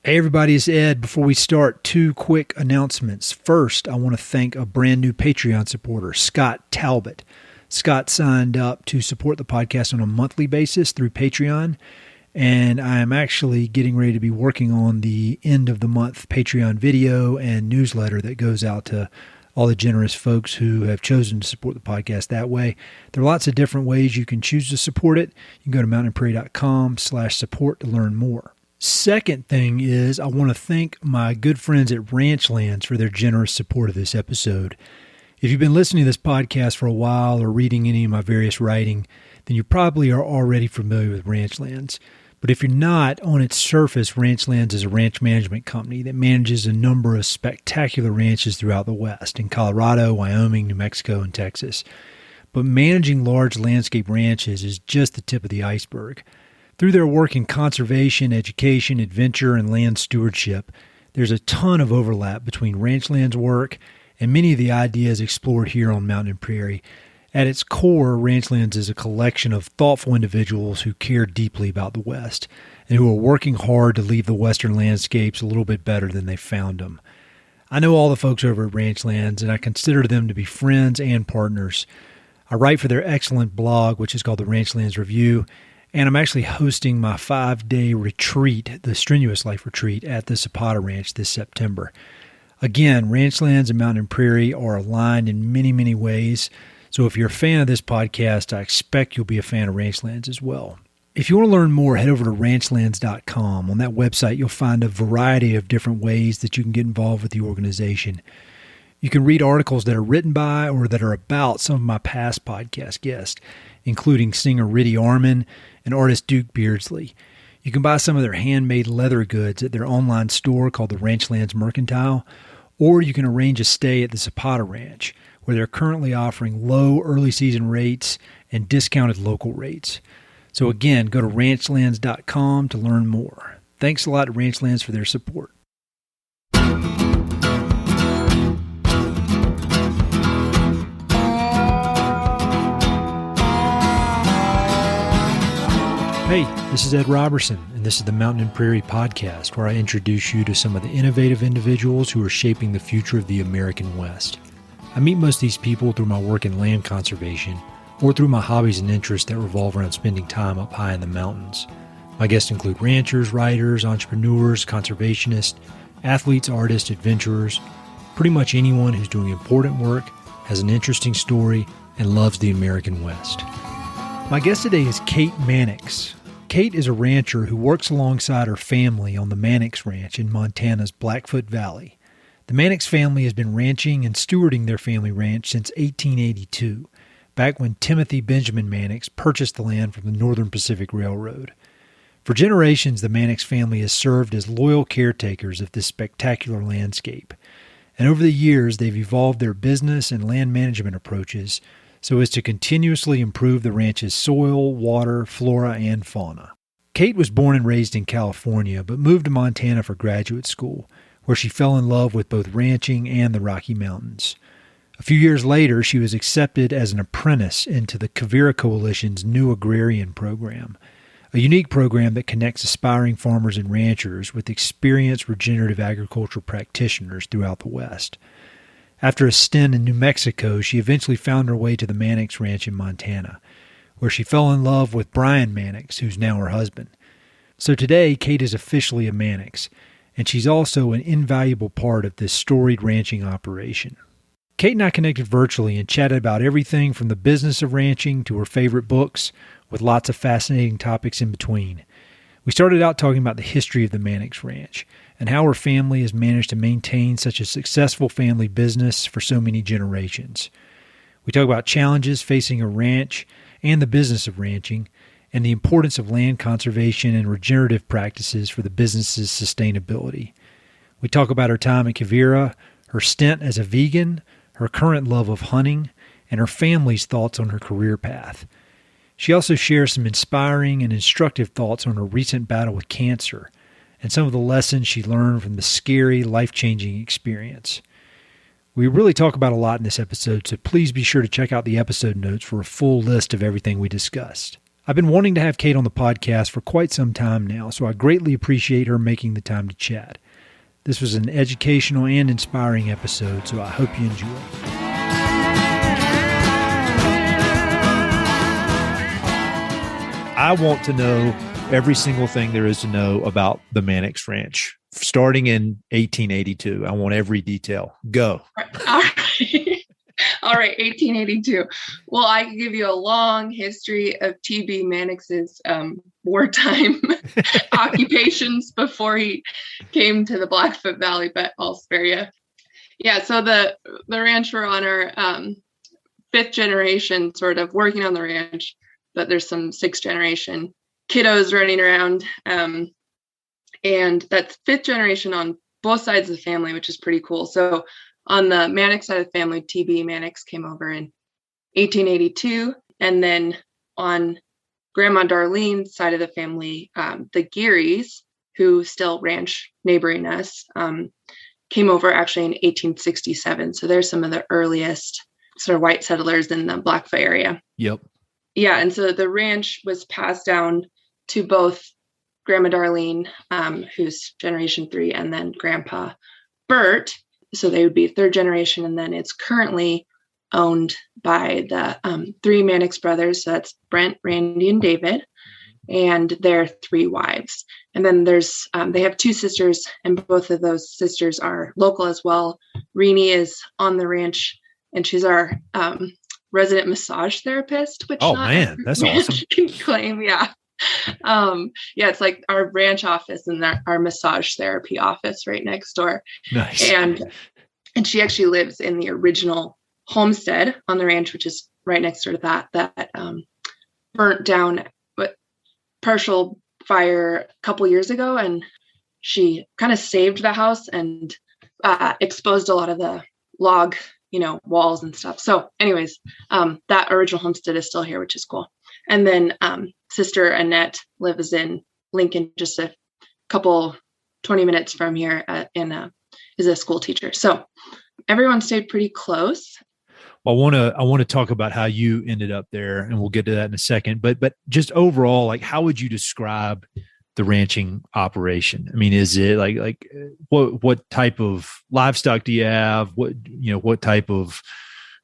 Hey everybody, it's Ed. Before we start, two quick announcements. First, I want to thank a brand new Patreon supporter, Scott Talbot. Scott signed up to support the podcast on a monthly basis through Patreon, and I am actually getting ready to be working on the end of the month Patreon video and newsletter that goes out to all the generous folks who have chosen to support the podcast that way. There are lots of different ways you can choose to support it. You can go to mountainprairie.com/support to learn more. Second thing is I want to thank my good friends at Ranchlands for their generous support of this episode. If you've been listening to this podcast for a while or reading any of my various writing, then you probably are already familiar with Ranchlands. But if you're not, on its surface, Ranchlands is a ranch management company that manages a number of spectacular ranches throughout the West, in Colorado, Wyoming, New Mexico, and Texas. But managing large landscape ranches is just the tip of the iceberg. Through their work in conservation, education, adventure, and land stewardship, there's a ton of overlap between Ranchlands' work and many of the ideas explored here on Mountain and Prairie. At its core, Ranchlands is a collection of thoughtful individuals who care deeply about the West and who are working hard to leave the Western landscapes a little bit better than they found them. I know all the folks over at Ranchlands, and I consider them to be friends and partners. I write for their excellent blog, which is called the Ranchlands Review, and I'm actually hosting my 5-day retreat, the Strenuous Life Retreat, at the Zapata Ranch this September. Again, Ranchlands and Mountain and Prairie are aligned in many, many ways. So if you're a fan of this podcast, I expect you'll be a fan of Ranchlands as well. If you want to learn more, head over to ranchlands.com. On that website, you'll find a variety of different ways that you can get involved with the organization. You can read articles that are written by or that are about some of my past podcast guests, including singer Riddy Arman and artist Duke Beardsley. You can buy some of their handmade leather goods at their online store called the Ranchlands Mercantile, or you can arrange a stay at the Zapata Ranch, where they're currently offering low early season rates and discounted local rates. So again, go to ranchlands.com to learn more. Thanks a lot to Ranchlands for their support. Hey, this is Ed Robertson, and this is the Mountain and Prairie Podcast, where I introduce you to some of the innovative individuals who are shaping the future of the American West. I meet most of these people through my work in land conservation or through my hobbies and interests that revolve around spending time up high in the mountains. My guests include ranchers, writers, entrepreneurs, conservationists, athletes, artists, adventurers, pretty much anyone who's doing important work, has an interesting story, and loves the American West. My guest today is Kate Mannix. Kate is a rancher who works alongside her family on the Mannix Ranch in Montana's Blackfoot Valley. The Mannix family has been ranching and stewarding their family ranch since 1882, back when Timothy Benjamin Mannix purchased the land from the Northern Pacific Railroad. For generations, the Mannix family has served as loyal caretakers of this spectacular landscape, and over the years they've evolved their business and land management approaches so as to continuously improve the ranch's soil, water, flora, and fauna. Kate was born and raised in California, but moved to Montana for graduate school, where she fell in love with both ranching and the Rocky Mountains. A few years later, she was accepted as an apprentice into the Quivira Coalition's new Agrarian program, a unique program that connects aspiring farmers and ranchers with experienced regenerative agriculture practitioners throughout the West. After a stint in New Mexico, she eventually found her way to the Mannix Ranch in Montana, where she fell in love with Bryan Mannix, who's now her husband. So today, Kate is officially a Mannix, and she's also an invaluable part of this storied ranching operation. Kate and I connected virtually and chatted about everything from the business of ranching to her favorite books, with lots of fascinating topics in between. We started out talking about the history of the Mannix Ranch and how her family has managed to maintain such a successful family business for so many generations. We talk about challenges facing a ranch and the business of ranching, and the importance of land conservation and regenerative practices for the business's sustainability. We talk about her time at Quivira, her stint as a vegan, her current love of hunting, and her family's thoughts on her career path. She also shares some inspiring and instructive thoughts on her recent battle with cancer and some of the lessons she learned from the scary, life-changing experience. We really talk about a lot in this episode, so please be sure to check out the episode notes for a full list of everything we discussed. I've been wanting to have Kate on the podcast for quite some time now, so I greatly appreciate her making the time to chat. This was an educational and inspiring episode, so I hope you enjoy. I want to know every single thing there is to know about the Mannix Ranch, starting in 1882. I want every detail. Go. All right. All right, 1882. Well, I can give you a long history of T.B. Mannix's wartime occupations before he came to the Blackfoot Valley, but I'll spare you. Yeah, so the ranch, we're on our fifth generation sort of working on the ranch, but there's some sixth generation kiddos running around. And that's fifth generation on both sides of the family, which is pretty cool. So on the Mannix side of the family, T.B. Mannix came over in 1882. And then on Grandma Darlene's side of the family, the Gearys, who still ranch neighboring us, came over actually in 1867. So they're some of the earliest sort of white settlers in the Blackfoot area. Yep. Yeah. And so the ranch was passed down to both Grandma Darlene, who's generation 3, and then Grandpa Bert. So they would be third generation. And then it's currently owned by the 3 Mannix brothers. So that's Brent, Randy, and David, and their 3 wives. And then there's, they have 2 sisters, and both of those sisters are local as well. Renee is on the ranch, and she's our resident massage therapist, which man, that's awesome. Can claim. Yeah. Yeah, it's like our ranch office and our massage therapy office right next door. Nice. And she actually lives in the original homestead on the ranch, which is right next door to that burnt down with partial fire a couple years ago. And she kind of saved the house and exposed a lot of the log, walls and stuff. So anyways, that original homestead is still here, which is cool. And then Sister Annette lives in Lincoln, just a couple 20 minutes from here, and is a school teacher. So everyone stayed pretty close. Well, I want to talk about how you ended up there, and we'll get to that in a second. But just overall, like, how would you describe the ranching operation? I mean, is it like what type of livestock do you have? What type of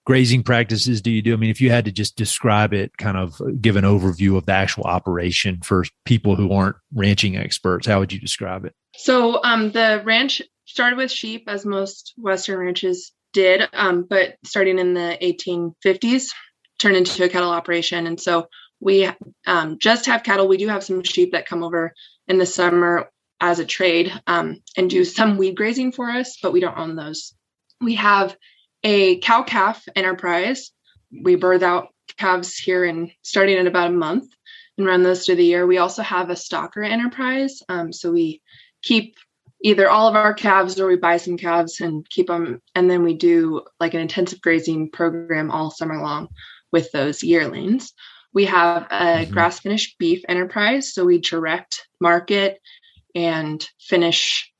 grazing practices do you do? I mean, if you had to just describe it, kind of give an overview of the actual operation for people who aren't ranching experts, how would you describe it? So the ranch started with sheep, as most Western ranches did, but starting in the 1850s, turned into a cattle operation. And so we just have cattle. We do have some sheep that come over in the summer as a trade and do some weed grazing for us, but we don't own those. We have a cow-calf enterprise. We birth out calves here and starting in about a month and run those through the year. We also have a stalker enterprise. So we keep either all of our calves or we buy some calves and keep them. And then we do like an intensive grazing program all summer long with those yearlings. We have a grass finished beef enterprise. So we direct market and finish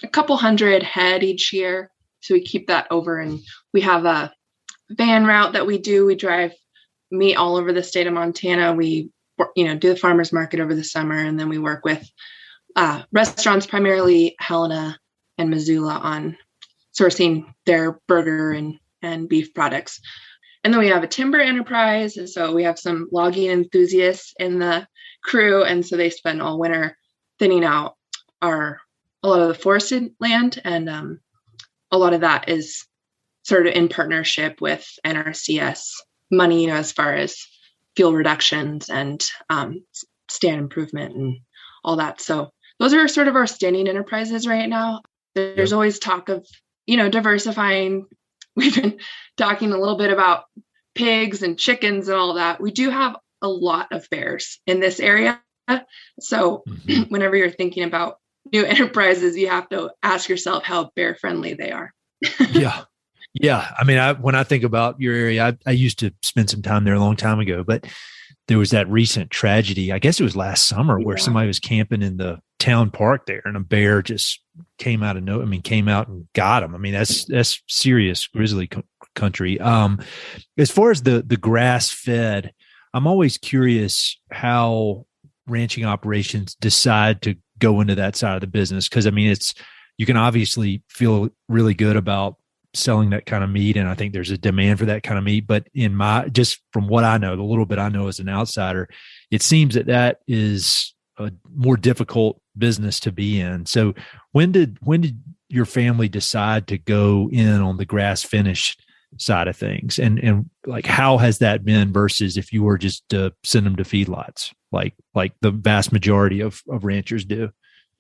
a couple hundred head each year. So we keep that over, and we have a van route that we do. We drive meat all over the state of Montana. We, do the farmers market over the summer, and then we work with restaurants, primarily Helena and Missoula, on sourcing their burger and beef products. And then we have a timber enterprise. And so we have some logging enthusiasts in the crew. And so they spend all winter thinning out a lot of the forested land. And a lot of that is sort of in partnership with NRCS money, as far as fuel reductions and stand improvement and all that. So those are sort of our standing enterprises right now. There's always talk of, diversifying. We've been talking a little bit about pigs and chickens and all that. We do have a lot of bears in this area. So whenever you're thinking about new enterprises, you have to ask yourself how bear friendly they are. Yeah. I mean, when I think about your area, I used to spend some time there a long time ago, but there was that recent tragedy. I guess it was last summer where somebody was camping in the town park there, and a bear just came out and got him. I mean, that's serious grizzly country. As far as the grass fed I'm always curious how ranching operations decide to go into that side of the business. Cause I mean, you can obviously feel really good about selling that kind of meat. And I think there's a demand for that kind of meat, but just from what I know, the little bit I know as an outsider, it seems that is a more difficult business to be in. So when did your family decide to go in on the grass finished side of things? And like, how has that been versus if you were just to send them to feedlots, like the vast majority of ranchers do?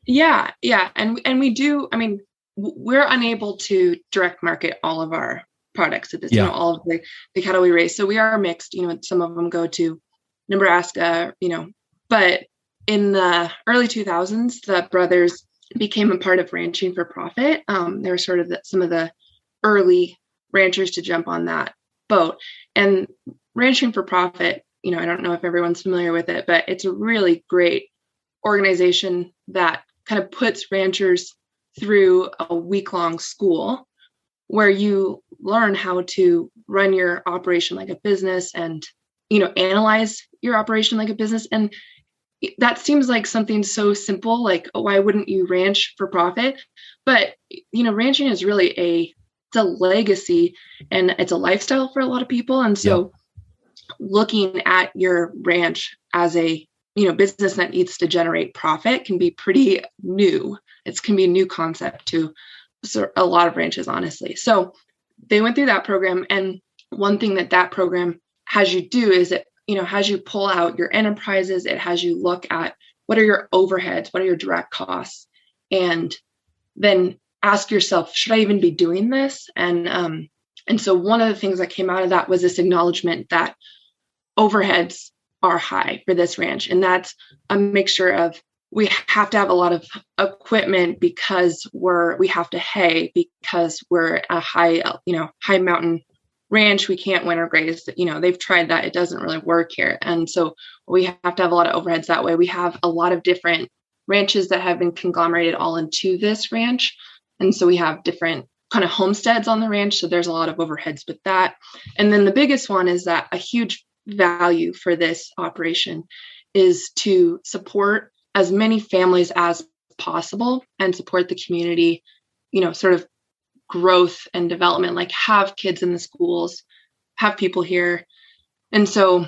Yeah. And we do, I mean, we're unable to direct market all of our products at this, all of the cattle we raise. So we are mixed, some of them go to Nebraska, but in the early 2000s, the brothers became a part of ranching for profit. They were sort of some of the early ranchers to jump on that boat. And ranching for profit, I don't know if everyone's familiar with it, but it's a really great organization that kind of puts ranchers through a week-long school where you learn how to run your operation like a business and, analyze your operation like a business. And that seems like something so simple, like, why wouldn't you ranch for profit? But, ranching is really it's a legacy and it's a lifestyle for a lot of people. And so looking at your ranch as a, business that needs to generate profit can be pretty new. It can be a new concept to a lot of ranches, honestly. So they went through that program. And one thing that program has you do is it, has you pull out your enterprises. It has you look at what are your overheads, what are your direct costs, and then ask yourself, should I even be doing this? And so one of the things that came out of that was this acknowledgement that overheads are high for this ranch. And that's a mixture of, we have to have a lot of equipment because we have to hay because we're a high mountain ranch. We can't winter graze. They've tried that. It doesn't really work here. And so we have to have a lot of overheads that way. We have a lot of different ranches that have been conglomerated all into this ranch. And so we have different kind of homesteads on the ranch. So there's a lot of overheads with that. And then the biggest one is that a huge value for this operation is to support as many families as possible and support the community, sort of growth and development, like have kids in the schools, have people here. And so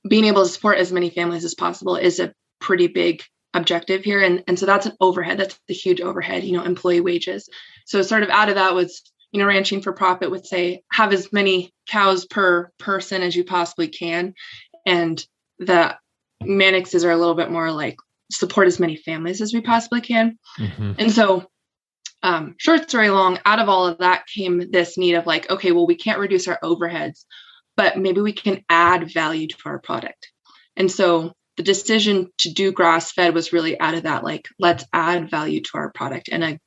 being able to support as many families as possible is a pretty big objective here. And so that's an overhead. That's the huge overhead, employee wages. So sort of out of that was, ranching for profit would say, have as many cows per person as you possibly can. And the Mannixes are a little bit more like support as many families as we possibly can. Mm-hmm. And so short story long, out of all of that came this need of like, okay, well, we can't reduce our overheads, but maybe we can add value to our product. And so the decision to do grass fed was really out of that, like, let's add value to our product. And a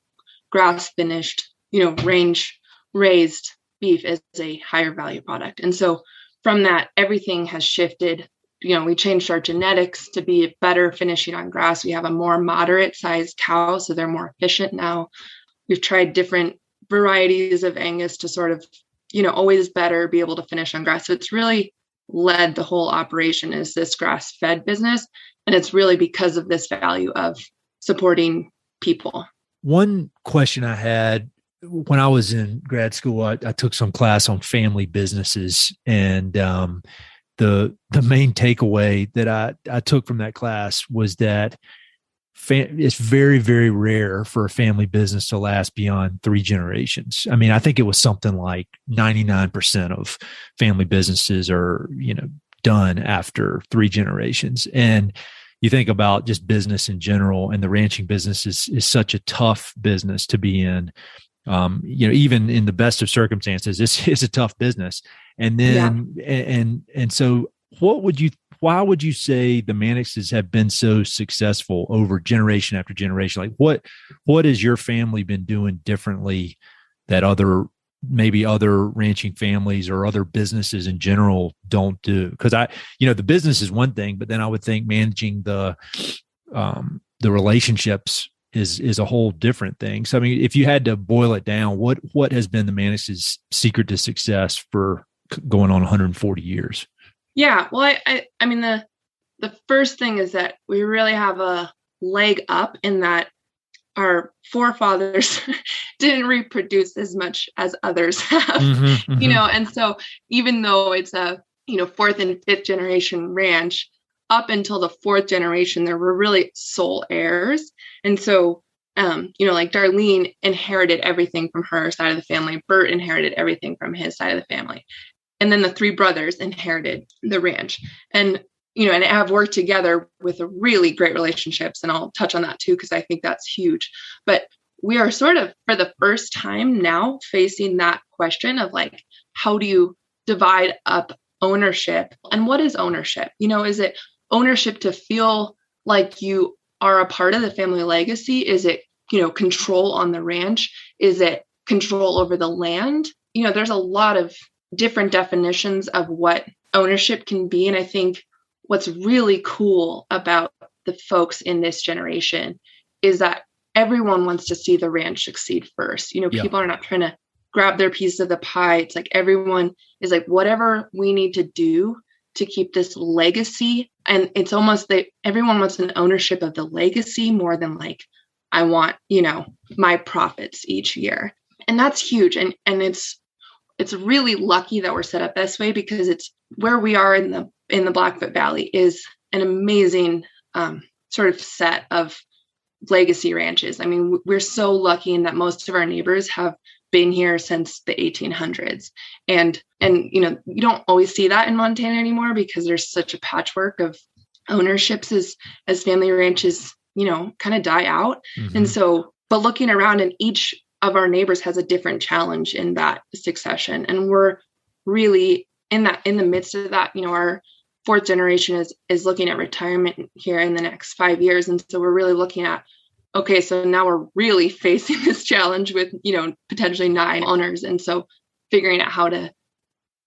grass finished, range raised beef is a higher value product. And so from that, everything has shifted. We changed our genetics to be better finishing on grass. We have a more moderate sized cow, so they're more efficient now. We've tried different varieties of Angus to sort of, always better be able to finish on grass. So it's really led the whole operation is this grass fed business. And it's really because of this value of supporting people. One question I had when I was in grad school, I took some class on family businesses, and the main takeaway that I took from that class was that it's very, very rare for a family business to last beyond 3 generations. I mean, I think it was something like 99% of family businesses are, done after 3 generations. And you think about just business in general, and the ranching business is such a tough business to be in. Even in the best of circumstances, it's a tough business. And then, and so why would you say the Mannixes have been so successful over generation after generation? Like what has your family been doing differently that maybe other ranching families or other businesses in general don't do? Because the business is one thing, but then I would think managing the relationships is a whole different thing. So, I mean, if you had to boil it down, what has been the Mannix's secret to success for going on 140 years? Yeah. Well, I mean, the first thing is that we really have a leg up in that our forefathers didn't reproduce as much as others have, Mm-hmm, mm-hmm. and so even though it's a, fourth and fifth generation ranch, up until the fourth generation, there were really sole heirs. And so, like Darlene inherited everything from her side of the family. Bert inherited everything from his side of the family. And then the three brothers inherited the ranch. And and have worked together with really great relationships. And I'll touch on that too, because I think that's huge. But we are sort of, for the first time now, facing that question of like, how do you divide up ownership? And what is ownership? Is it ownership to feel like you are a part of the family legacy? Is it, control on the ranch? Is it control over the land? There's a lot of different definitions of what ownership can be. And I think what's really cool about the folks in this generation is that everyone wants to see the ranch succeed first. People are not trying to grab their piece of the pie. It's like everyone is like, whatever we need to do to keep this legacy. And it's almost that everyone wants an ownership of the legacy more than like, I want, my profits each year. And that's huge. And it's really lucky that we're set up this way, because it's where we are in the Blackfoot Valley is an amazing sort of set of legacy ranches. I mean, we're so lucky in that most of our neighbors have been here since the 1800s. And you don't always see that in Montana anymore, because there's such a patchwork of ownerships as family ranches, kind of die out. Mm-hmm. And so, but looking around, and each of our neighbors has a different challenge in that succession. And we're really in the midst of that. Our fourth generation is looking at retirement here in the next 5 years. And so we're really looking at, okay, so now we're really facing this challenge with, potentially 9 owners. And so figuring out how to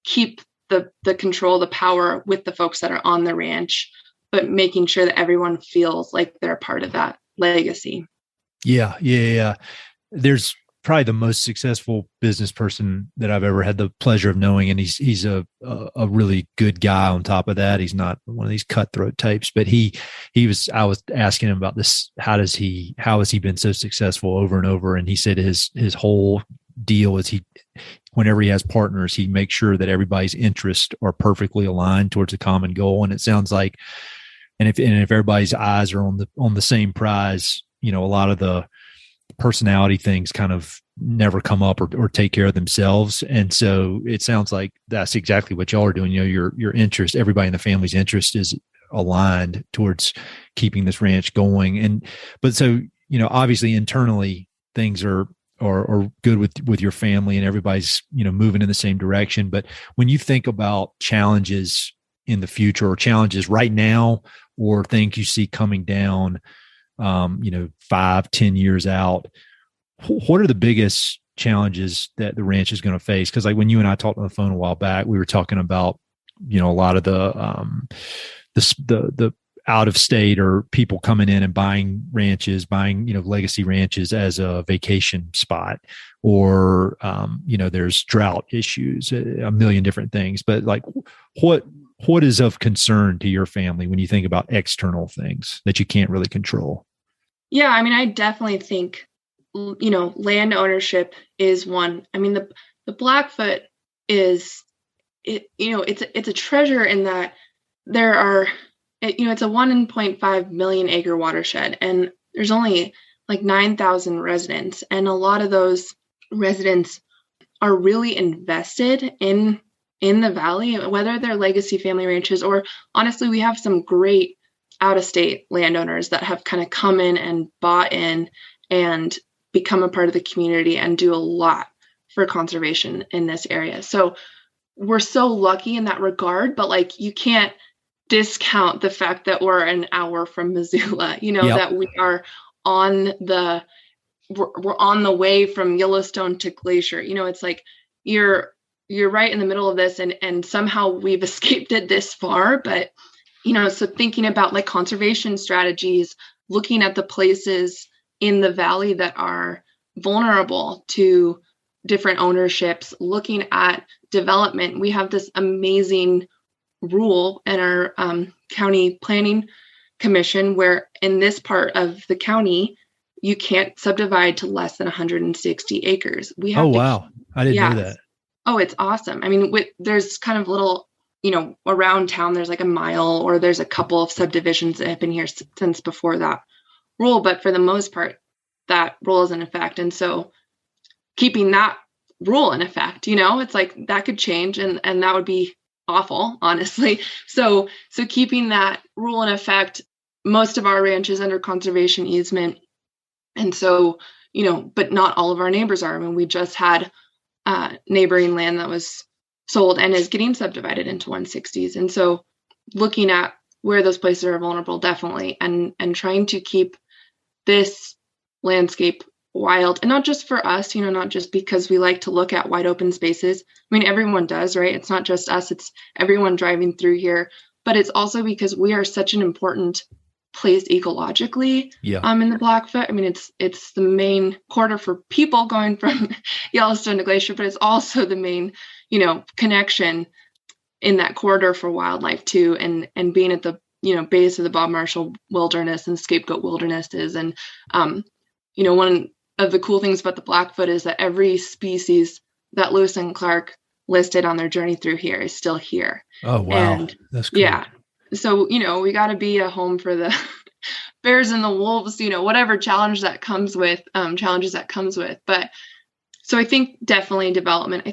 keep the control, the power with the folks that are on the ranch, but making sure that everyone feels like they're a part of that legacy. Yeah. There's probably the most successful business person that I've ever had the pleasure of knowing. And he's a really good guy on top of that. He's not one of these cutthroat types, but I was asking him about this. How has he been so successful over and over? And he said his whole deal is whenever he has partners, he makes sure that everybody's interests are perfectly aligned towards a common goal. And it sounds like, and if everybody's eyes are on the same prize, a lot of the personality things kind of never come up or take care of themselves. And so it sounds like that's exactly what y'all are doing. Your interest, everybody in the family's interest is aligned towards keeping this ranch going. But so, obviously internally things are good with your family, and everybody's, moving in the same direction. But when you think about challenges in the future, or challenges right now, or things you see coming down, 5-10 years out, what are the biggest challenges that the ranch is going to face? Because like when you and I talked on the phone a while back, we were talking about, a lot of the out of state, or people coming in and buying legacy ranches as a vacation spot, or, there's drought issues, a million different things. But like what is of concern to your family when you think about external things that you can't really control? Yeah, I mean, I definitely think, land ownership is one. I mean, the Blackfoot it's a treasure in that there are, it's a 1.5 million acre watershed, and there's only like 9,000 residents. And a lot of those residents are really invested in the valley, whether they're legacy family ranches, or honestly, we have some great out-of-state landowners that have kind of come in and bought in and become a part of the community and do a lot for conservation in this area. So we're so lucky in that regard, but like you can't discount the fact that we're an hour from Missoula, Yep. that we are we're on the way from Yellowstone to Glacier. It's like you're right in the middle of this, and somehow we've escaped it this far. But so thinking about like conservation strategies, looking at the places in the valley that are vulnerable to different ownerships, looking at development. We have this amazing rule in our county planning commission where in this part of the county, you can't subdivide to less than 160 acres. We have wow. I didn't know that. Oh, it's awesome. I mean, there's kind of little, around town, there's like a mile or there's a couple of subdivisions that have been here since before that rule. But for the most part, that rule is in effect. And so keeping that rule in effect, it's like that could change and that would be awful, honestly. So keeping that rule in effect, most of our ranch is under conservation easement. And so, but not all of our neighbors are. I mean, we just had neighboring land that was sold and is getting subdivided into 160s. And so looking at where those places are vulnerable, definitely, and trying to keep this landscape wild, and not just for us, not just because we like to look at wide open spaces. I mean, everyone does, right? It's not just us, it's everyone driving through here, but it's also because we are such an important place ecologically in the Blackfoot. I mean, it's the main corridor for people going from Yellowstone to Glacier, but it's also the main, connection in that corridor for wildlife too. And being at the, base of the Bob Marshall Wilderness and Scapegoat Wildernesses. And, one of the cool things about the Blackfoot is that every species that Lewis and Clark listed on their journey through here is still here. Oh, wow. And, that's cool. Yeah. So, we got to be a home for the bears and the wolves, whatever challenges that comes with. But so I think definitely development.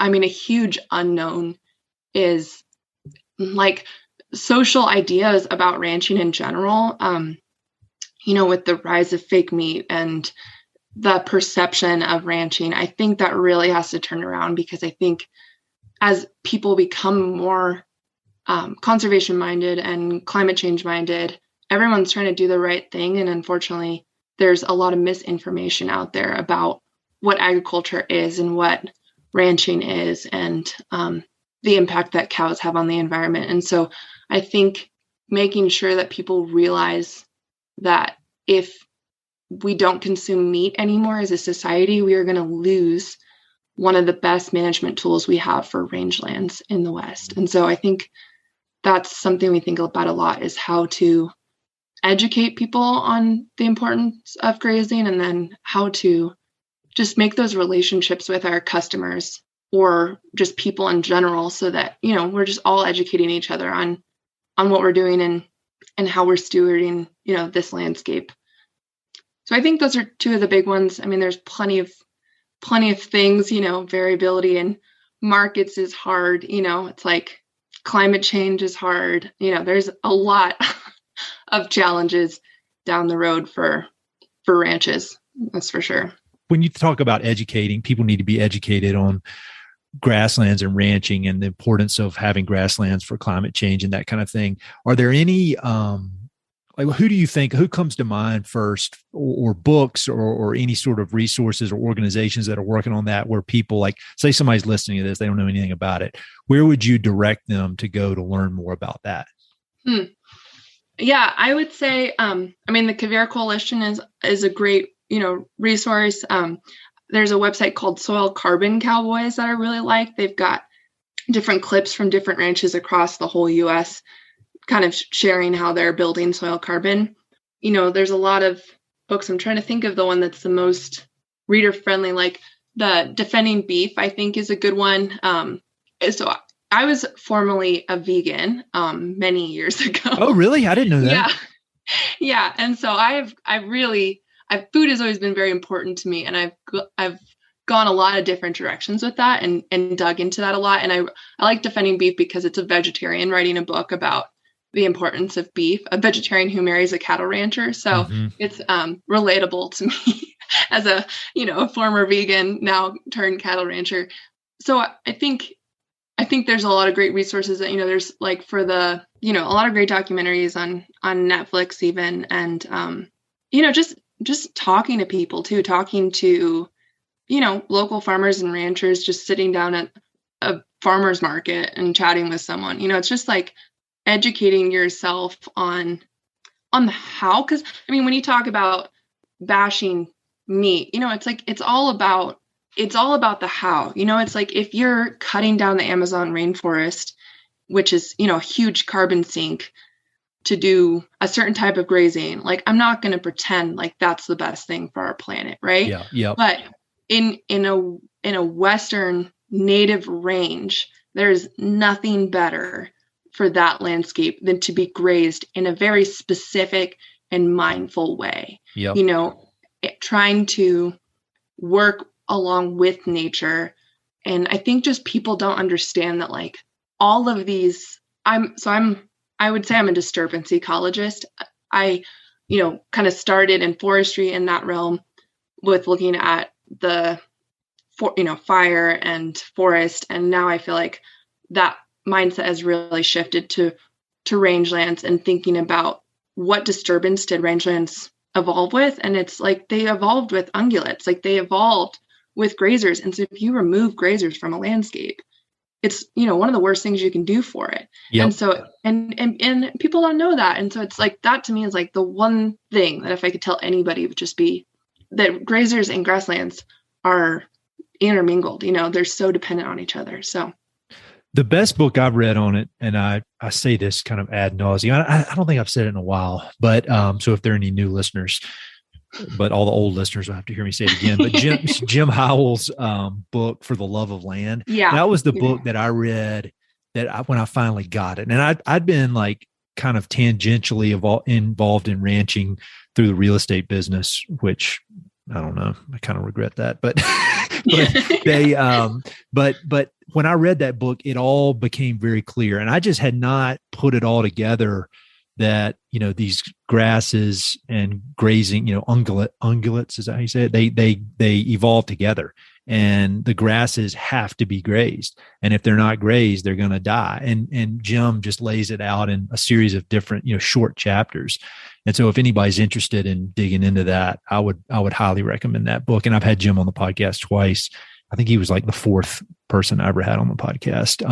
A huge unknown is like social ideas about ranching in general, with the rise of fake meat and the perception of ranching. I think that really has to turn around because I think as people become more conservation minded and climate change minded, everyone's trying to do the right thing. And unfortunately, there's a lot of misinformation out there about what agriculture is and what ranching is and the impact that cows have on the environment. And so I think making sure that people realize that if we don't consume meat anymore as a society, we are going to lose one of the best management tools we have for rangelands in the West. And so I think that's something we think about a lot, is how to educate people on the importance of grazing and then how to just make those relationships with our customers or just people in general so that, we're just all educating each other on what we're doing and how we're stewarding, this landscape. So I think those are two of the big ones. I mean, there's plenty of things, variability in markets is hard, it's like climate change is hard. There's a lot of challenges down the road for ranches. That's for sure. When you talk about educating, people need to be educated on grasslands and ranching and the importance of having grasslands for climate change and that kind of thing. Are there any, who do you think, who comes to mind first, or books or any sort of resources or organizations that are working on that, where people, like, say somebody's listening to this, they don't know anything about it. Where would you direct them to go to learn more about that? Yeah, I would say, the Quivira Coalition is a great, resource. There's a website called Soil Carbon Cowboys that I really like. They've got different clips from different ranches across the whole U.S., kind of sharing how they're building soil carbon. There's a lot of books. I'm trying to think of the one that's the most reader friendly, like the Defending Beef, I think is a good one. So I was formerly a vegan many years ago. Oh, really? I didn't know that. Yeah. And so food has always been very important to me. And I've gone a lot of different directions with that and dug into that a lot. And I like Defending Beef because it's a vegetarian writing a book about the importance of beef, a vegetarian who marries a cattle rancher. So it's relatable to me as a former vegan, now turned cattle rancher. So I think there's a lot of great resources that, there's like for the, a lot of great documentaries on Netflix even. And, just talking to people too, talking to, local farmers and ranchers, just sitting down at a farmer's market and chatting with someone, it's just like educating yourself on the how, because when you talk about bashing meat, it's like, it's all about the how, it's like if you're cutting down the Amazon rainforest which is, a huge carbon sink to do a certain type of grazing. Like, I'm not going to pretend like that's the best thing for our planet. Right. Yeah. Yeah. But in a Western native range, there's nothing better for that landscape than to be grazed in a very specific and mindful way. Yep. Trying to work along with nature. And I think just people don't understand that, like, all of these, I would say I'm a disturbance ecologist. I, kind of started in forestry in that realm with looking at the, fire and forest. And now I feel like that mindset has really shifted to rangelands and thinking about what disturbance did rangelands evolve with. And it's like they evolved with ungulates, like they evolved with grazers. And so if you remove grazers from a landscape, it's, one of the worst things you can do for it. Yep. And so, and people don't know that. And so it's like, that to me is like the one thing that if I could tell anybody, it would just be that grazers and grasslands are intermingled, they're so dependent on each other. So the best book I've read on it, and I say this kind of ad nauseum, I don't think I've said it in a while, but so if there are any new listeners, but all the old listeners will have to hear me say it again. But Jim Howell's book, For the Love of Land, that was the book that I read when I finally got it. And I'd been like kind of tangentially involved in ranching through the real estate business, which I don't know, I kind of regret that, but but when I read that book, it all became very clear, and I just had not put it all together that, these grasses and grazing, ungulates, is that how you say it? They evolve together, and the grasses have to be grazed. And if they're not grazed, they're going to die. And Jim just lays it out in a series of different, short chapters. And so if anybody's interested in digging into that, I would highly recommend that book. And I've had Jim on the podcast twice. I think he was like the fourth person I ever had on the podcast.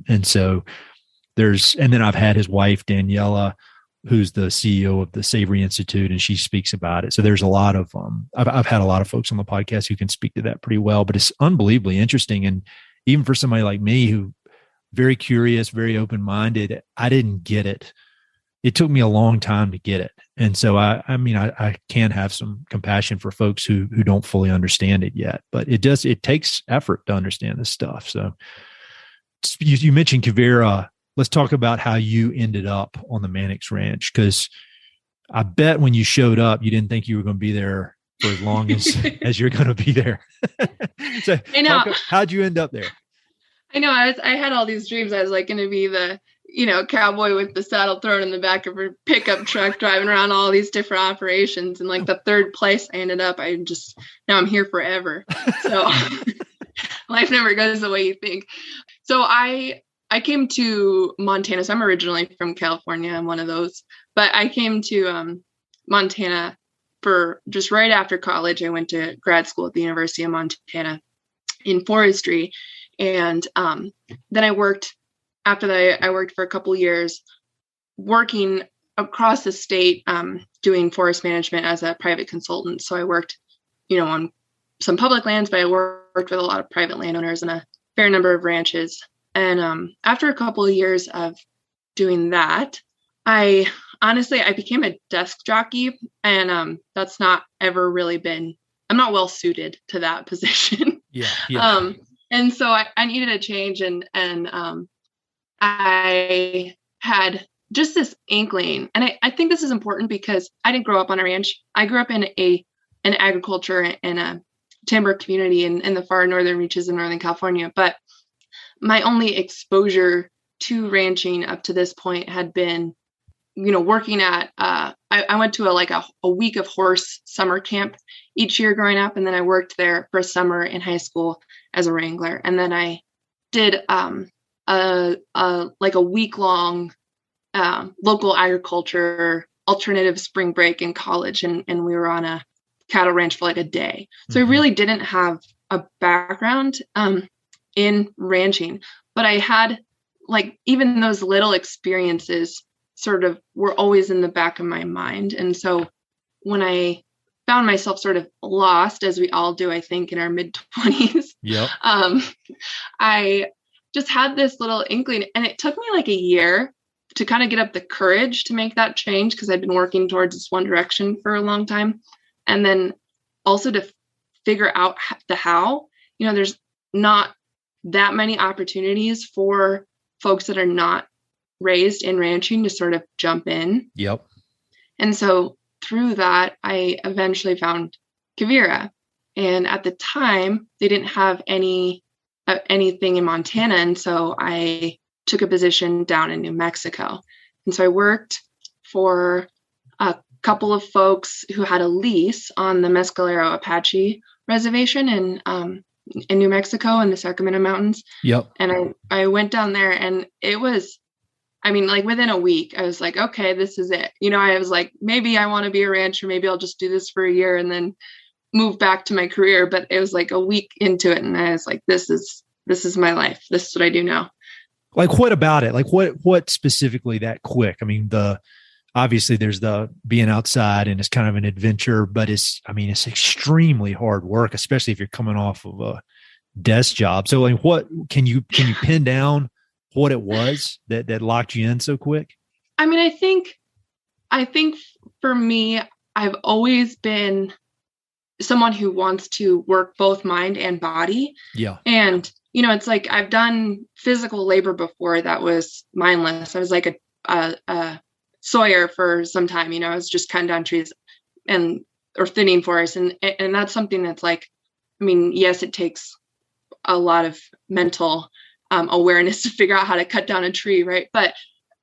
And so and then I've had his wife, Daniela, who's the CEO of the Savory Institute, and she speaks about it. So there's a lot of, I've had a lot of folks on the podcast who can speak to that pretty well, but it's unbelievably interesting. And even for somebody like me, who very curious, very open-minded, I didn't get it. It took me a long time to get it. And so I can have some compassion for folks who don't fully understand it yet, but it takes effort to understand this stuff. So you mentioned Quivira. Let's talk about how you ended up on the Mannix Ranch, because I bet when you showed up, you didn't think you were going to be there for as long as you're going to be there. So I know. How'd you end up there? I know. I had all these dreams. I was like going to be the, cowboy with the saddle thrown in the back of a pickup truck, driving around all these different operations. And like the third place I ended up, now I'm here forever. So life never goes the way you think. So I came to Montana. So I'm originally from California. I'm one of those, but I came to Montana for just right after college. I went to grad school at the University of Montana in forestry. And then I worked for a couple years working across the state, doing forest management as a private consultant. So I worked, on some public lands, but I worked with a lot of private landowners and a fair number of ranches. And after a couple of years of doing that, I became a desk jockey, and that's not ever really been, I'm not well suited to that position. Yeah. And so I needed a change, and I had just this inkling. And I think this is important because I didn't grow up on a ranch. I grew up in an agriculture and a timber community in the far northern reaches of Northern California. But my only exposure to ranching up to this point had been, working at, I went to a week of horse summer camp each year growing up. And then I worked there for a summer in high school as a wrangler. And then I did a week long local agriculture alternative spring break in college. And we were on a cattle ranch for like a day. So I really didn't have a background in ranching, but I had even those little experiences sort of were always in the back of my mind. And so when I found myself sort of lost, as we all do, I think, in our mid-20s, yep. I just had this little inkling, and it took me like a year to kind of get up the courage to make that change, because I'd been working towards this one direction for a long time. And then also to figure out the how. There's not that many opportunities for folks that are not raised in ranching to sort of jump in. Yep. And so through that, I eventually found Quivira. And at the time, they didn't have anything in Montana. And so I took a position down in New Mexico. And so I worked for a couple of folks who had a lease on the Mescalero Apache reservation in New Mexico in the Sacramento Mountains. Yep. And I went down there, and it was, like within a week, I was like, okay, this is it. I was like, maybe I want to be a rancher. Maybe I'll just do this for a year and then move back to my career. But it was like a week into it, and I was like, this is my life. This is what I do now. Like, what about it? Like, what specifically that quick? I mean, obviously there's the being outside, and it's kind of an adventure, but it's extremely hard work, especially if you're coming off of a desk job. So like, what can you pin down what it was that locked you in so quick? I think for me, I've always been someone who wants to work both mind and body. Yeah. And, it's like, I've done physical labor before that was mindless. I was like a sawyer for some time. I was just cutting down trees or thinning forests. And that's something that's like, yes, it takes a lot of mental awareness to figure out how to cut down a tree. Right.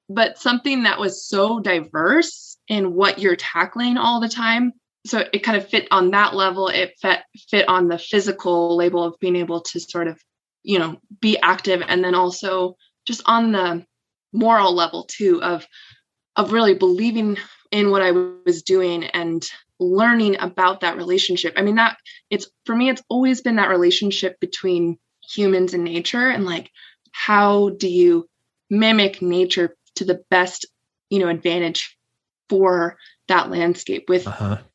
But something that was so diverse in what you're tackling all the time. So it kind of fit on that level. It fit on the physical label of being able to sort of, be active. And then also just on the moral level too, of really believing in what I was doing and learning about that relationship. For me, it's always been that relationship between humans and nature, and like, how do you mimic nature to the best, advantage for that landscape. With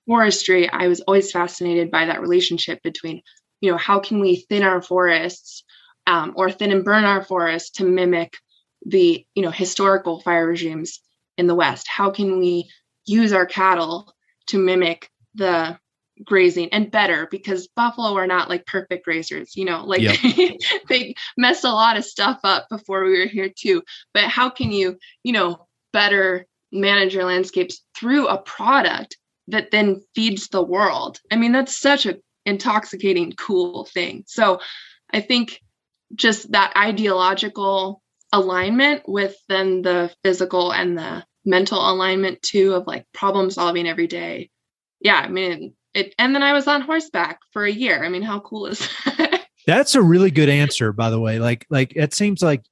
forestry, I was always fascinated by that relationship between, how can we thin our forests or thin and burn our forests to mimic the, historical fire regimes in the West? How can we use our cattle to mimic the grazing and better, because buffalo are not like perfect grazers, yep. They messed a lot of stuff up before we were here too. But how can you, better manage your landscapes through a product that then feeds the world? That's such an intoxicating, cool thing. So I think just that ideological alignment with then the physical and the mental alignment too, of like problem solving every day. Yeah. And then I was on horseback for a year. How cool is that? That's a really good answer, by the way. Like it seems like,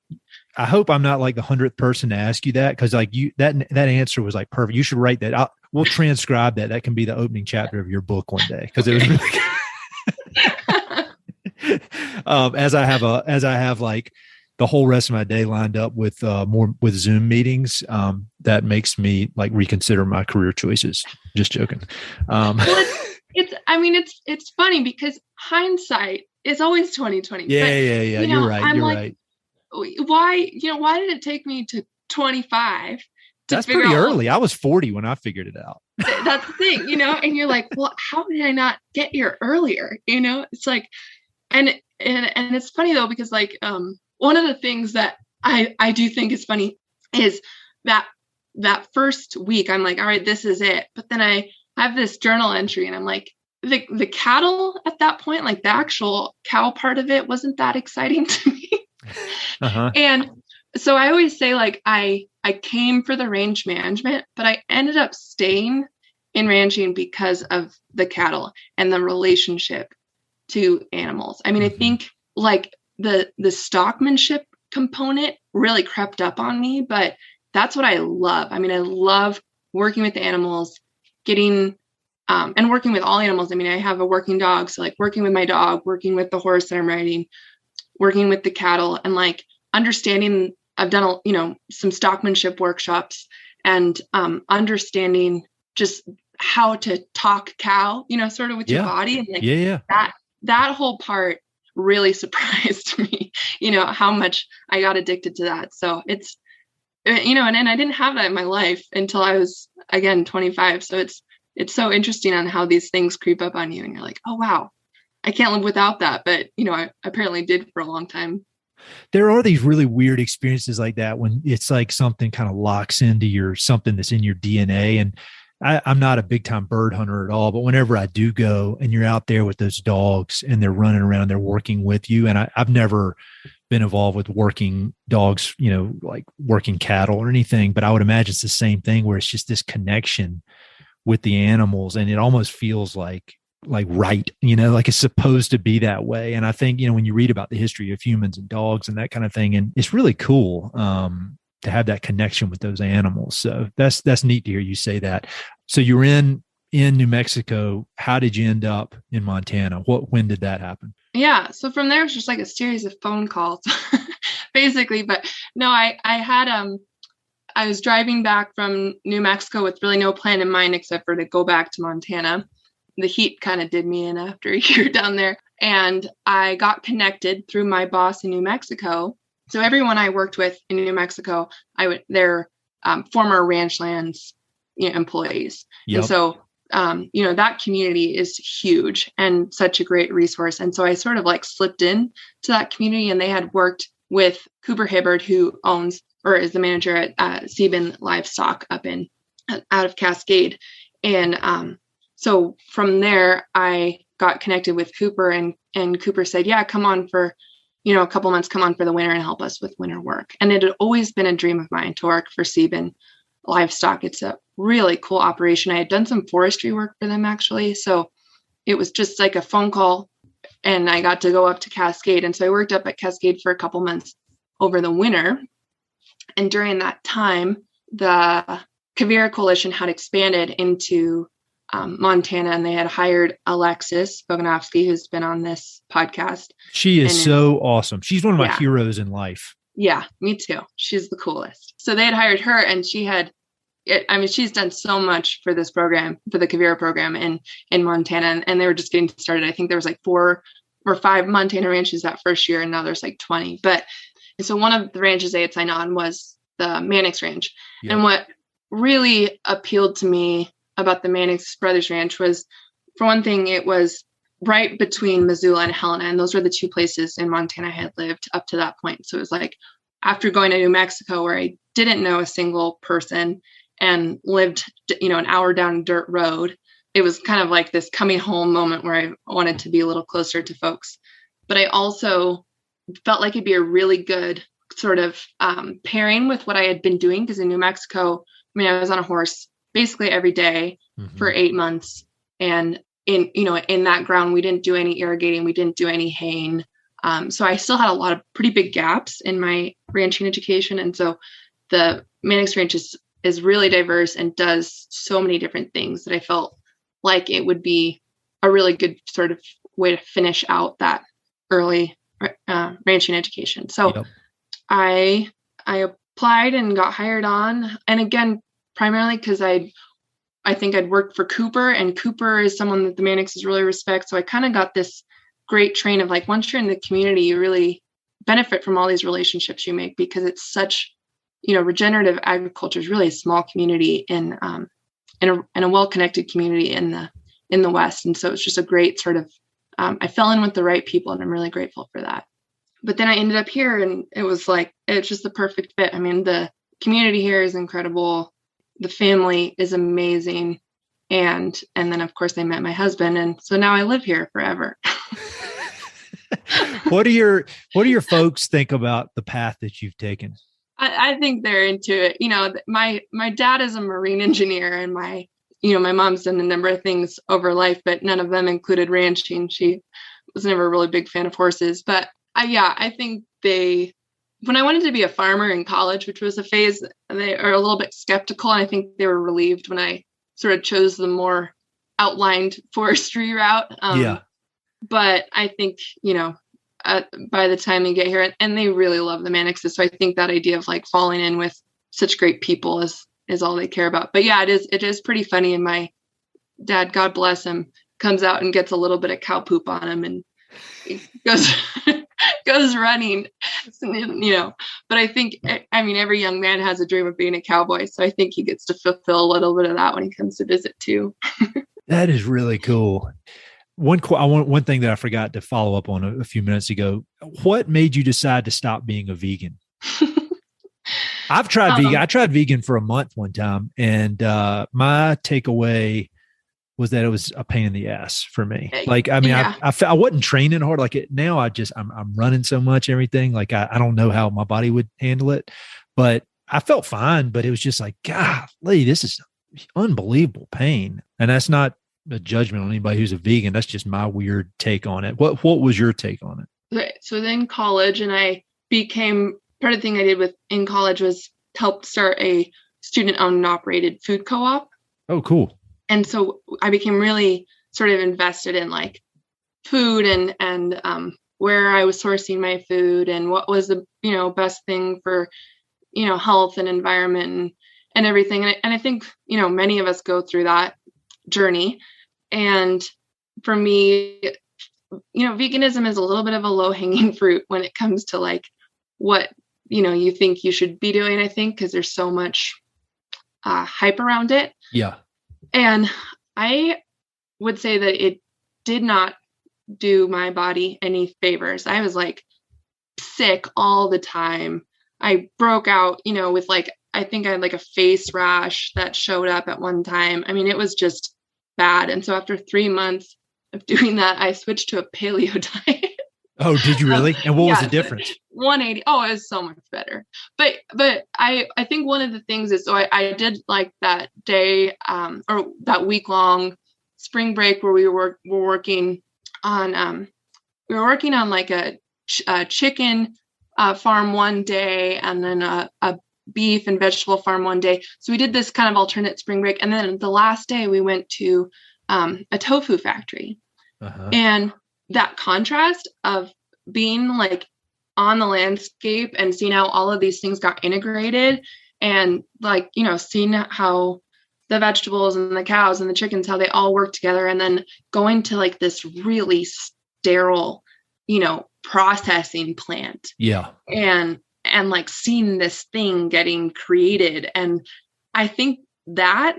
I hope I'm not like the 100th person to ask you that, because like that answer was like perfect. You should write that. We'll transcribe that. That can be the opening chapter of your book one day, because it was really good. As I have like the whole rest of my day lined up with more with Zoom meetings, that makes me like reconsider my career choices. Just joking. Well, it's funny because hindsight is always 2020. Yeah. You're right. You're right. Why did it take me to 25? That's pretty early. I was 40 when I figured it out. That's the thing, and you're like, well, how did I not get here earlier? It's like, and it's funny though, because like, one of the things that I do think is funny is that first week, I'm like, all right, this is it. But then I have this journal entry, and I'm like, the cattle at that point, like the actual cow part of it wasn't that exciting to me. And so I always say, like, I came for the range management, but I ended up staying in ranching because of the cattle and the relationship to animals. I think like the stockmanship component really crept up on me, but that's what I love. I love working with the animals, getting and working with all animals. I have a working dog, so like working with my dog, working with the horse that I'm riding, working with the cattle, and like understanding. I've done some stockmanship workshops, and understanding just how to talk cow, sort of with your body, and like that whole part really surprised me, how much I got addicted to that. So it's, and I didn't have that in my life until I was, again, 25. So it's so interesting on how these things creep up on you and you're like, oh, wow, I can't live without that. But, I apparently did for a long time. There are these really weird experiences like that when it's like something kind of locks into something that's in your DNA. And I'm not a big time bird hunter at all, but whenever I do go and you're out there with those dogs and they're running around, they're working with you. And I've never been involved with working dogs, like working cattle or anything, but I would imagine it's the same thing where it's just this connection with the animals. And it almost feels like right, like it's supposed to be that way. And I think, when you read about the history of humans and dogs and that kind of thing, and it's really cool to have that connection with those animals. So that's neat to hear you say that. So you're in New Mexico. How did you end up in Montana? When did that happen? Yeah. So from there, it's just like a series of phone calls, basically. But no, I had, I was driving back from New Mexico with really no plan in mind except for to go back to Montana. The heat kind of did me in after a year down there. And I got connected through my boss in New Mexico. So everyone I worked with in New Mexico, they're former ranch lands employees. Yep. And so, that community is huge and such a great resource. And so I sort of like slipped in to that community, and they had worked with Cooper Hibbard, who owns or is the manager at Sebin Livestock up out of Cascade. And so from there, I got connected with Cooper, and Cooper said, yeah, come on for, a couple months, come on for the winter and help us with winter work. And it had always been a dream of mine to work for Sebin Livestock. It's a really cool operation. I had done some forestry work for them, actually. So it was just like a phone call, and I got to go up to Cascade. And so I worked up at Cascade for a couple months over the winter. And during that time, the Quivira Coalition had expanded into Montana, and they had hired Alexis Boganovsky, who's been on this podcast. She is so awesome. She's one of my heroes in life. Yeah, me too. She's the coolest. So they had hired her, and she's done so much for this program, for the Quivira program in Montana, and they were just getting started. I think there was like 4 or 5 Montana ranches that first year, and now there's like 20. But so one of the ranches they had signed on was the Mannix Ranch. Yep. And what really appealed to me about the Mannix Brothers Ranch was, for one thing, it was right between Missoula and Helena. And those were the 2 places in Montana I had lived up to that point. So it was like, after going to New Mexico, where I didn't know a single person and lived, an hour down a dirt road, it was kind of like this coming home moment where I wanted to be a little closer to folks. But I also felt like it'd be a really good sort of pairing with what I had been doing. Because in New Mexico, I was on a horse basically every day for 8 months. And in that ground, we didn't do any irrigating. We didn't do any haying. So I still had a lot of pretty big gaps in my ranching education. And so the Mannix Ranch is really diverse and does so many different things that I felt like it would be a really good sort of way to finish out that early ranching education. So yep. I applied and got hired on. And again, primarily because I think I'd worked for Cooper, and Cooper is someone that the Mannixes really respect. So I kind of got this great train of like, once you're in the community, you really benefit from all these relationships you make, because it's such, regenerative agriculture is really a small community in a well-connected community in the West. And so it's just a great sort of, I fell in with the right people, and I'm really grateful for that. But then I ended up here, and it's just the perfect fit. I mean, the community here is incredible. The family is amazing. And then of course I met my husband. And so now I live here forever. What do your folks think about the path that you've taken? I think they're into it. My dad is a marine engineer, and my mom's done a number of things over life, but none of them included ranching. She was never a really big fan of horses, but I think when I wanted to be a farmer in college, which was a phase, they are a little bit skeptical. And I think they were relieved when I sort of chose the more outlined forestry route. But I think, by the time they get here, and they really love the Mannixes. So I think that idea of like falling in with such great people is all they care about. But yeah, it is pretty funny. And my dad, God bless him, comes out and gets a little bit of cow poop on him. And goes goes running, but I think, I mean, every young man has a dream of being a cowboy, so I think he gets to fulfill a little bit of that when he comes to visit too. That is really cool. One thing that I forgot to follow up on a few minutes ago. What made you decide to stop being a vegan? I've tried vegan. I tried vegan for a month one time, and my takeaway was that it was a pain in the ass for me. Like, I mean, yeah. I wasn't training hard. Like now I'm running so much, everything. Like I don't know how my body would handle it, but I felt fine. But it was just like, golly, this is unbelievable pain. And that's not a judgment on anybody who's a vegan. That's just my weird take on it. What was your take on it? Right. So then college, and I became, part of the thing I did in college was help start a student-owned and operated food co-op. Oh, cool. And so I became really sort of invested in like food and where I was sourcing my food and what was the, best thing for, health and environment and everything. And I think, many of us go through that journey. And for me, veganism is a little bit of a low hanging fruit when it comes to like what, you think you should be doing, I think, because there's so much hype around it. Yeah. And I would say that it did not do my body any favors. I was like sick all the time. I broke out, with like, I think I had like a face rash that showed up at one time. I mean, it was just bad. And so after 3 months of doing that, I switched to a paleo diet. Oh, did you really? And what was the difference? 180. Oh, it was so much better. But I think one of the things is, so I did like that day or that week long spring break where we were working on like a chicken farm one day, and then a beef and vegetable farm one day. So we did this kind of alternate spring break, and then the last day we went to a tofu factory. Uh-huh. And that contrast of being like on the landscape and seeing how all of these things got integrated, and like, seeing how the vegetables and the cows and the chickens, how they all work together, and then going to like this really sterile, processing plant. Yeah. And like seeing this thing getting created. And I think that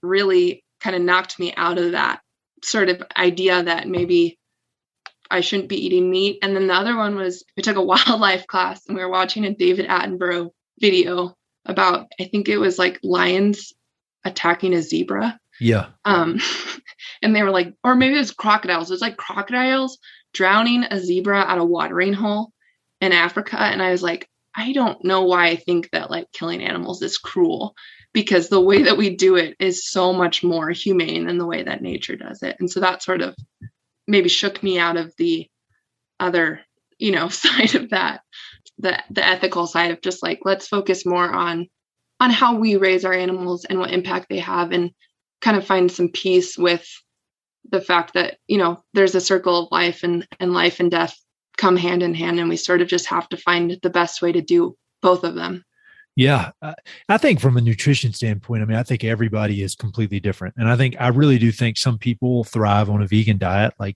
really kind of knocked me out of that sort of idea that maybe I shouldn't be eating meat. And then the other one was, we took a wildlife class and we were watching a David Attenborough video about, I think it was like lions attacking a zebra. Yeah. And they were like, or maybe it was crocodiles. It was like crocodiles drowning a zebra at a watering hole in Africa. And I was like, I don't know why I think that like killing animals is cruel, because the way that we do it is so much more humane than the way that nature does it. And so that sort of maybe shook me out of the other, side of that, the ethical side of just like, let's focus more on how we raise our animals and what impact they have, and kind of find some peace with the fact that, there's a circle of life, and life and death come hand in hand. And we sort of just have to find the best way to do both of them. Yeah. I think from a nutrition standpoint, I mean, I think everybody is completely different. And I really do think some people thrive on a vegan diet. Like,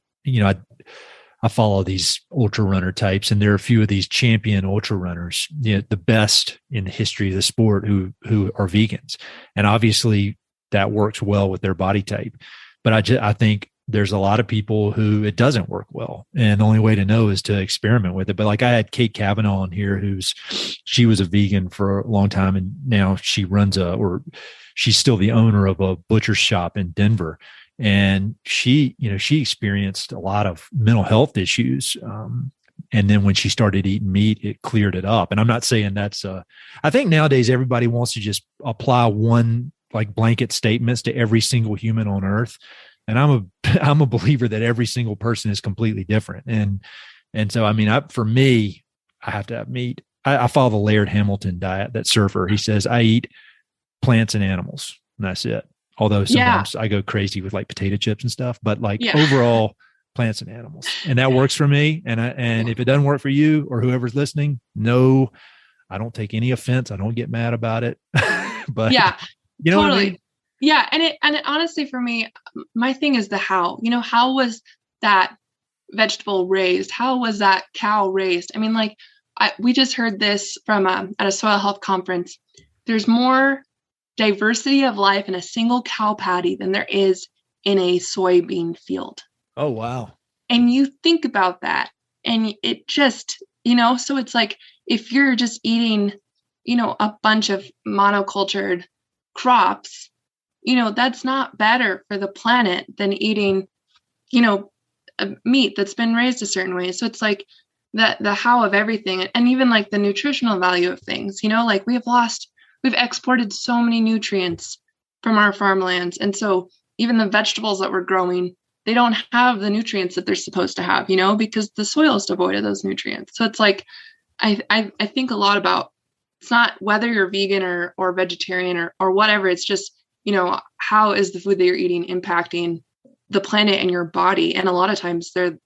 I follow these ultra runner types, and there are a few of these champion ultra runners, the best in the history of the sport who are vegans. And obviously that works well with their body type. But I think there's a lot of people who it doesn't work well. And the only way to know is to experiment with it. But like I had Kate Kavanaugh on here, she was a vegan for a long time. And now she she's still the owner of a butcher shop in Denver. And she experienced a lot of mental health issues. And then when she started eating meat, it cleared it up. And I'm not saying I think nowadays everybody wants to just apply one like blanket statements to every single human on earth. And I'm a believer that every single person is completely different. And so, I mean, for me, I have to have meat. I follow the Laird Hamilton diet, that surfer. He says, I eat plants and animals, and that's it. Although sometimes I go crazy with like potato chips and stuff, but like overall plants and animals, and that works for me. And if it doesn't work for you or whoever's listening, no, I don't take any offense. I don't get mad about it, but you know totally. What I mean? Yeah. And it honestly, for me, my thing is the how. How was that vegetable raised? How was that cow raised? I mean, like, we just heard this from at a soil health conference. There's more diversity of life in a single cow patty than there is in a soybean field. Oh, wow. And you think about that, and it just, so it's like, if you're just eating, a bunch of monocultured crops, that's not better for the planet than eating, a meat that's been raised a certain way. So it's like the how of everything, and even like the nutritional value of things, like we've exported so many nutrients from our farmlands. And so even the vegetables that we're growing, they don't have the nutrients that they're supposed to have, because the soil is devoid of those nutrients. So it's like, I think a lot about, it's not whether you're vegan or vegetarian or whatever. It's just, how is the food that you're eating impacting the planet and your body? And a lot of times they're,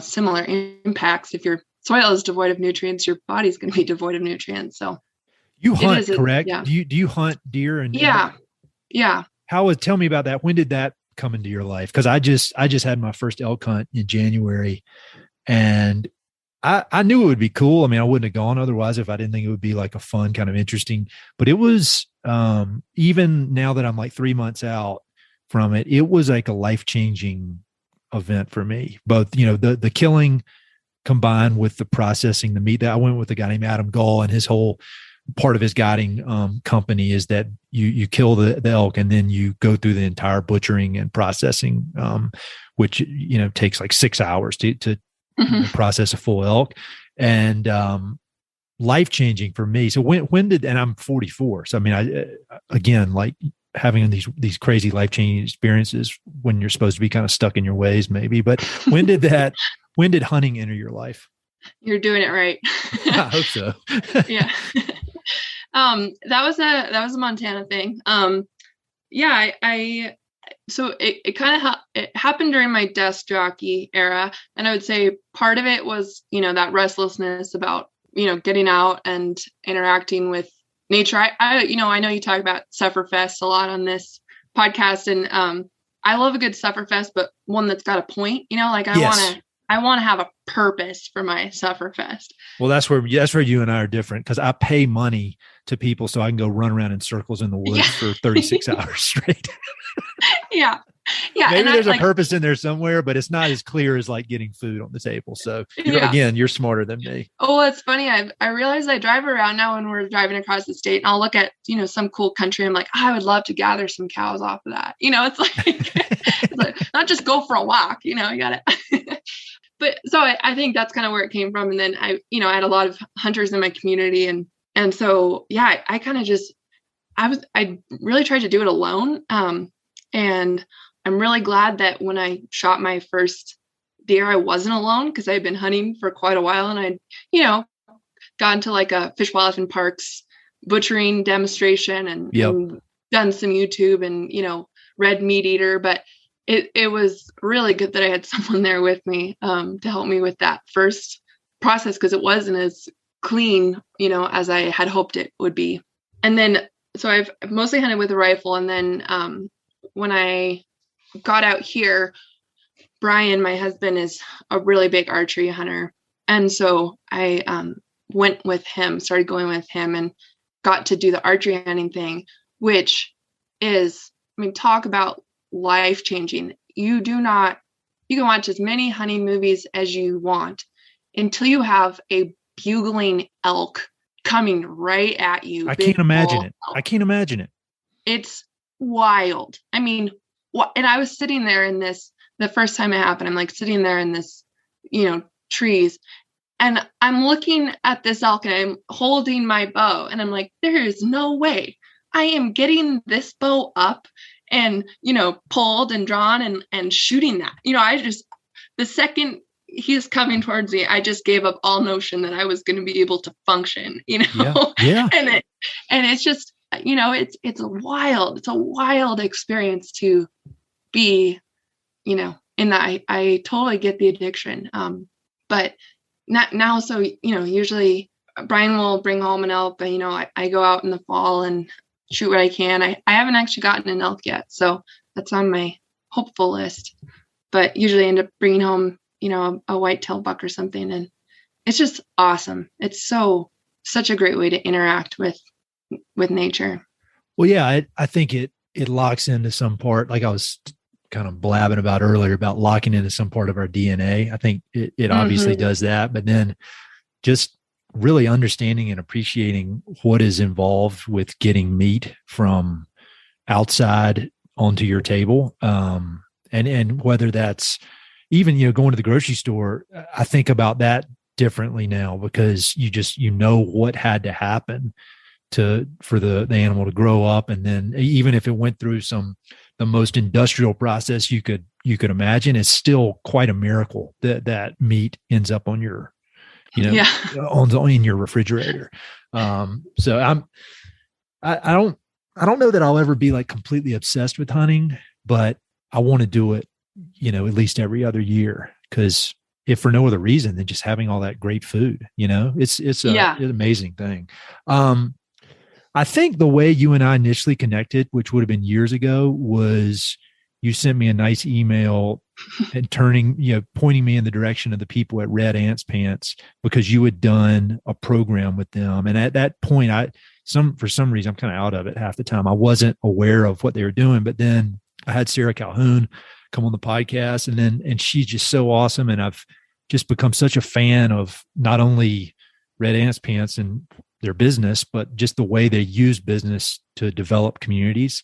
similar impacts. If your soil is devoid of nutrients, your body's going to be devoid of nutrients. So you hunt, correct? Yeah. Do you hunt deer? And yeah. Tell me about that. When did that come into your life? Because I just had my first elk hunt in January, and I knew it would be cool. I mean, I wouldn't have gone otherwise if I didn't think it would be like a fun, kind of interesting. But it was, even now that I'm like 3 months out from it, it was like a life-changing event for me. Both, the killing combined with the processing the meat. That I went with a guy named Adam Gall, and his whole part of his guiding company is that you kill the elk, and then you go through the entire butchering and processing, which takes like 6 hours to process a full elk, and life-changing for me. So when did, and I'm 44. So, I mean, again, like having these crazy life-changing experiences when you're supposed to be kind of stuck in your ways maybe, but when did hunting enter your life? You're doing it right. I hope so. Yeah. That was a Montana thing. So it kind of it happened during my desk jockey era. And I would say part of it was, that restlessness about, getting out and interacting with nature. I know you talk about Sufferfest a lot on this podcast, and I love a good Sufferfest, but one that's got a point, like I want to have a purpose for my Sufferfest. Well, that's where you and I are different, because I pay money to people so I can go run around in circles in the woods for 36 hours straight. Yeah. Maybe there's a purpose in there somewhere, but it's not as clear as like getting food on the table. So you're smarter than me. Oh, it's funny. I realize I drive around now when we're driving across the state, and I'll look at, some cool country. I'm like, I would love to gather some cows off of that. It's like, not just go for a walk, you got it. But so I think that's kind of where it came from. And then I had a lot of hunters in my community. And so, I kind of just, I really tried to do it alone. And I'm really glad that when I shot my first deer, I wasn't alone, because I had been hunting for quite a while, and I'd, gone to like a Fish, Wildlife and Parks butchering demonstration and done some YouTube and, read Meat Eater, but it was really good that I had someone there with me, to help me with that first process, because it wasn't as clean, as I had hoped it would be. And then, so I've mostly hunted with a rifle. And then, when I got out here, Bryan, my husband, is a really big archery hunter. And so I started going with him and got to do the archery hunting thing, which is, talk about life-changing. You can watch as many hunting movies as you want until you have a bugling elk coming right at you. I can't imagine it. It's wild. And I was sitting there in this, the first time it happened, I'm like sitting there in this, trees, and I'm looking at this elk, and I'm holding my bow, and I'm like, there is no way I am getting this bow up and, pulled and drawn and shooting that. The second he's coming towards me, I just gave up all notion that I was going to be able to function, Yeah. and it's just, it's a wild experience to be, in that. I totally get the addiction. But not now. So, usually Bryan will bring home an elk, but, I go out in the fall and shoot what I can. I haven't actually gotten an elk yet, so that's on my hopeful list, but usually end up bringing home a white-tailed buck or something. And it's just awesome. It's such a great way to interact with nature. Well, yeah, I think it locks into some part, like I was kind of blabbing about earlier, about locking into some part of our DNA. I think it obviously does that, but then just really understanding and appreciating what is involved with getting meat from outside onto your table. And whether that's even, going to the grocery store, I think about that differently now, because you know what had to happen for the animal to grow up. And then even if it went through the most industrial process you could imagine, it's still quite a miracle that meat ends up on your, in your refrigerator. So I don't know that I'll ever be like completely obsessed with hunting, but I want to do it, at least every other year. Cause if for no other reason than just having all that great food, it's an amazing thing. I think the way you and I initially connected, which would have been years ago, was you sent me a nice email and pointing me in the direction of the people at Red Ants Pants, because you had done a program with them. And at that point, for some reason, I'm kind of out of it half the time. I wasn't aware of what they were doing, but then I had Sarah Calhoun come on the podcast, and she's just so awesome. And I've just become such a fan of not only Red Ants Pants and their business, but just the way they use business to develop communities.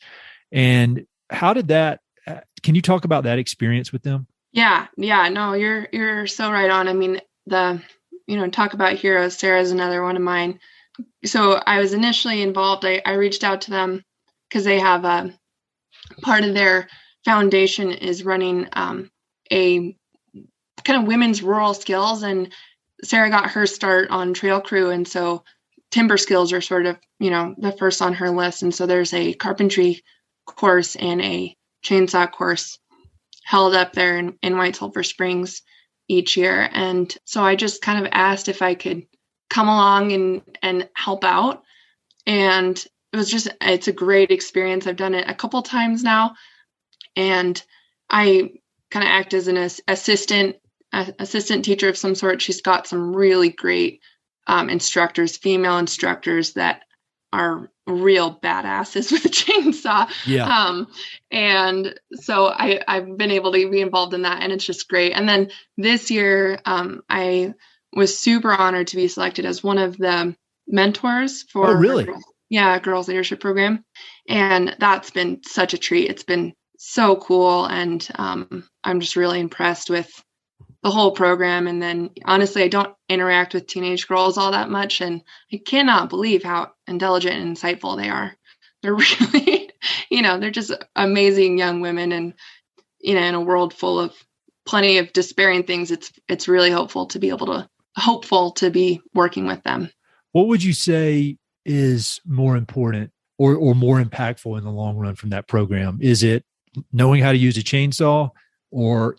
And how did that, can you talk about that experience with them? Yeah. No, you're so right on. I mean, talk about heroes. Sarah's another one of mine. So I was initially involved. I reached out to them because they have a part of their foundation is running a kind of women's rural skills. And Sarah got her start on trail crew. And so timber skills are sort of, the first on her list. And so there's a carpentry course and a chainsaw course held up there in White Sulphur Springs each year. And so I just kind of asked if I could come along and help out. And it's a great experience. I've done it a couple times now. And I kind of act as an assistant teacher of some sort. She's got some really great instructors, female instructors that are real badasses with a chainsaw. Yeah. And so I've been able to be involved in that, and it's just great. And then this year, I was super honored to be selected as one of the mentors for Oh, really? Girls Leadership Program. And that's been such a treat. It's been so cool. And I'm just really impressed with the whole program. And then honestly, I don't interact with teenage girls all that much. And I cannot believe how intelligent and insightful they are. They're really, they're just amazing young women. And, in a world full of plenty of despairing things, it's really hopeful to be working with them. What would you say is more important or more impactful in the long run from that program? Is it knowing how to use a chainsaw, or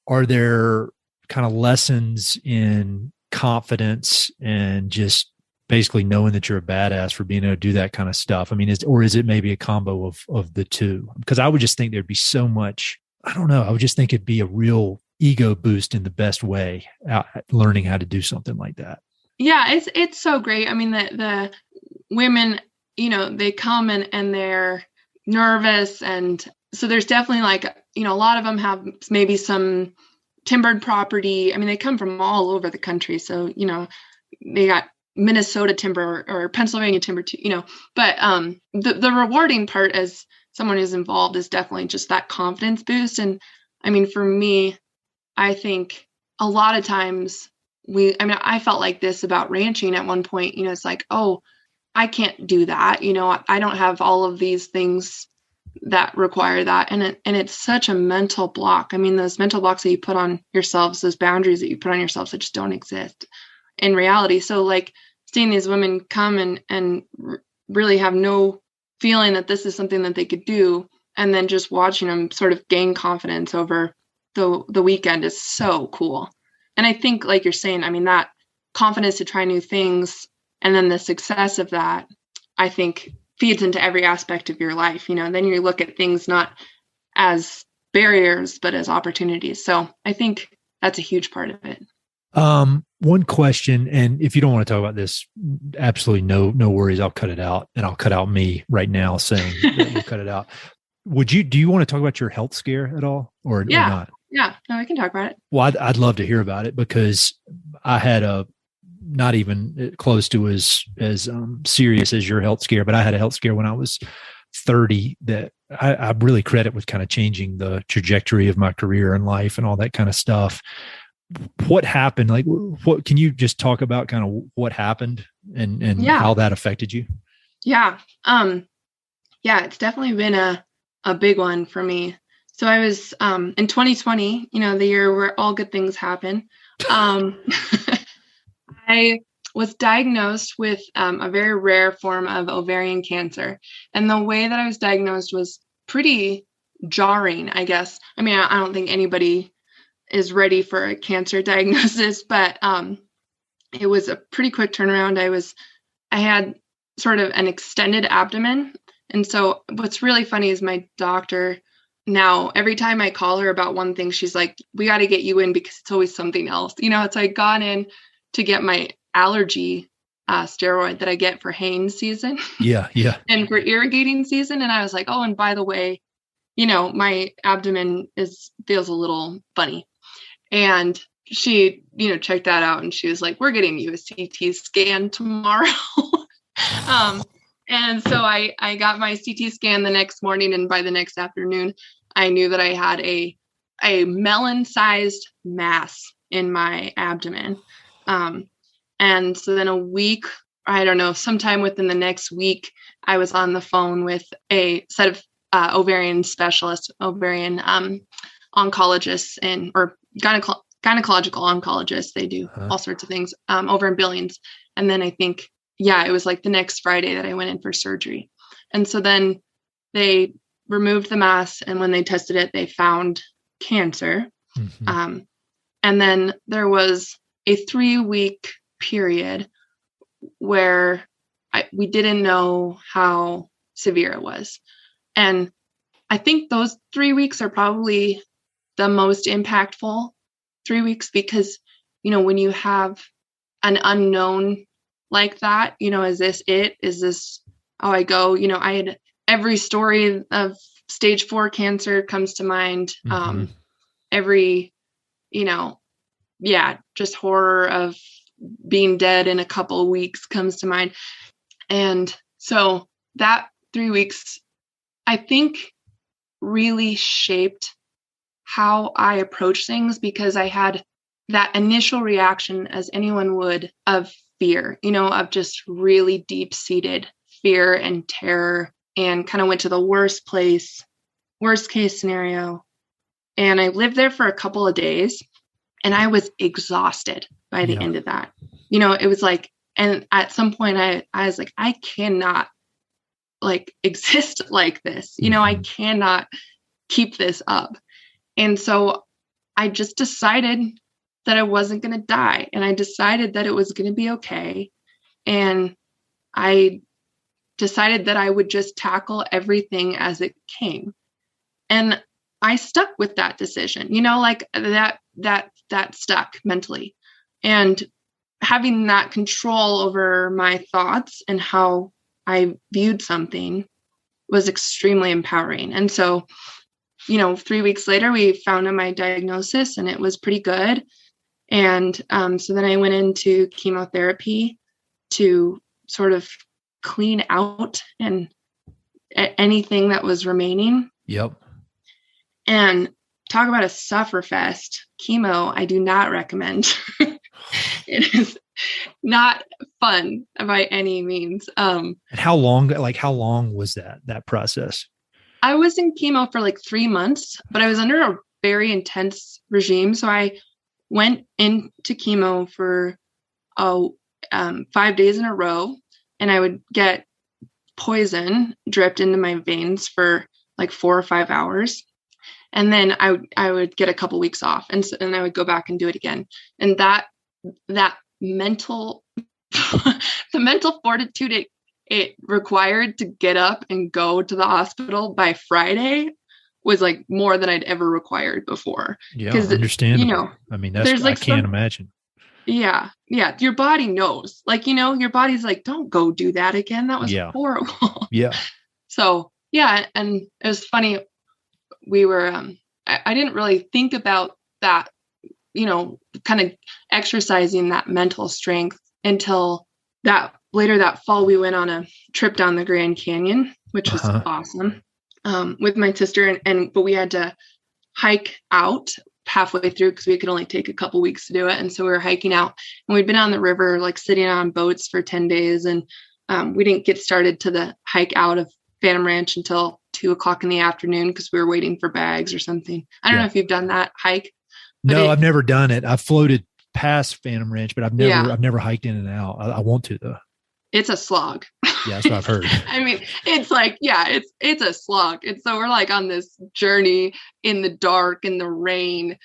are there kind of lessons in confidence and just basically knowing that you're a badass for being able to do that kind of stuff? I mean, is it maybe a combo of the two? Because I would just think there'd be so much, I don't know. I would just think it'd be a real ego boost in the best way, learning how to do something like that. Yeah, it's so great. I mean, the women, they come and they're nervous. And so there's definitely a lot of them have maybe some timbered property. I mean, they come from all over the country. So, they got Minnesota timber or Pennsylvania timber too, but the rewarding part as someone who's involved is definitely just that confidence boost. And I mean, for me, I think a lot of times I felt like this about ranching at one point, it's like, oh, I can't do that. I don't have all of these things that require that. And it's such a mental block. I mean, those mental blocks that you put on yourselves, those boundaries that you put on yourselves that just don't exist in reality. So seeing these women come and really have no feeling that this is something that they could do, and then just watching them sort of gain confidence over the weekend is so cool. And I think, like you're saying, I mean, that confidence to try new things and then the success of that, I think feeds into every aspect of your life. Then you look at things not as barriers, but as opportunities. So I think that's a huge part of it. One question, and if you don't want to talk about this, absolutely no worries. I'll cut it out, and I'll cut out me right now saying that we'll cut it out. Do you want to talk about your health scare at all or not? Yeah, no, I can talk about it. Well, I'd love to hear about it because I had a not even close to as serious as your health scare, but I had a health scare when I was 30 that I really credit with kind of changing the trajectory of my career and life and all that kind of stuff. What happened? Like, what can you just talk about kind of what happened and how that affected you? Yeah. It's definitely been a big one for me. So I was, in 2020, the year where all good things happen. I was diagnosed with a very rare form of ovarian cancer. And the way that I was diagnosed was pretty jarring, I guess. I mean, I don't think anybody is ready for a cancer diagnosis, but it was a pretty quick turnaround. I had sort of an extended abdomen. And so what's really funny is my doctor now, every time I call her about one thing, she's like, we got to get you in because it's always something else. It's like gone in to get my allergy steroid that I get for haying season. Yeah. And for irrigating season. And I was like, oh, and by the way, my abdomen feels a little funny. And she, checked that out and she was like, we're getting you a CT scan tomorrow. And so I got my CT scan the next morning, and by the next afternoon, I knew that I had a melon-sized mass in my abdomen. And so then a week, I don't know, sometime within the next week, I was on the phone with a set of ovarian specialists, ovarian oncologists, or gynecological oncologists. They do all sorts of things over in Billings. And then I think, it was like the next Friday that I went in for surgery. And so then they removed the mass, and when they tested it, they found cancer. Mm-hmm. And then there was a 3-week period where we didn't know how severe it was. And I think those 3 weeks are probably the most impactful 3 weeks because, when you have an unknown like that, is this it? Is this how I go? I had every story of stage 4 cancer comes to mind. Mm-hmm. Every, just horror of being dead in a couple of weeks comes to mind. And so that 3 weeks, I think, really shaped how I approach things because I had that initial reaction, as anyone would, of fear, of just really deep-seated fear and terror, and kind of went to the worst case scenario. And I lived there for a couple of days, and I was exhausted by the end of that. It was like, and at some point I was like, I cannot exist like this. Mm-hmm. I cannot keep this up. And so I just decided that I wasn't going to die. And I decided that it was going to be okay. And I decided that I would just tackle everything as it came. And I stuck with that decision, that stuck mentally. And having that control over my thoughts and how I viewed something was extremely empowering. And so, 3 weeks later, we found out my diagnosis, and it was pretty good. And so then I went into chemotherapy to sort of clean out and anything that was remaining. Yep. And talk about a sufferfest. Chemo, I do not recommend. It is not fun by any means. And how long was that process? I was in chemo for 3 months, but I was under a very intense regime. So I went into chemo for 5 days in a row, and I would get poison dripped into my veins for 4 or 5 hours. And then I would get a couple weeks off, and I would go back and do it again. And that mental, the mental fortitude it required to get up and go to the hospital by Friday was like more than I'd ever required before. Yeah, understandable. I mean, there's like I can't imagine. Yeah. Yeah. Your body knows, like, your body's like, don't go do that again. That was horrible. Yeah. So yeah. And it was funny. We were, I didn't really think about that, kind of exercising that mental strength until later that fall. We went on a trip down the Grand Canyon, which was awesome, with my sister, but we had to hike out halfway through because we could only take a couple weeks to do it. And so we were hiking out, and we'd been on the river, like sitting on boats for 10 days. And we didn't get started to the hike out of Phantom Ranch until 2:00 in the afternoon because we were waiting for bags or something. I don't know if you've done that hike. No, I've never done it. I've floated past Phantom Ranch, but I've never hiked in and out. I want to though. It's a slog. Yeah, that's what I've heard. I mean, it's like, it's a slog. And so we're like on this journey in the dark, in the rain,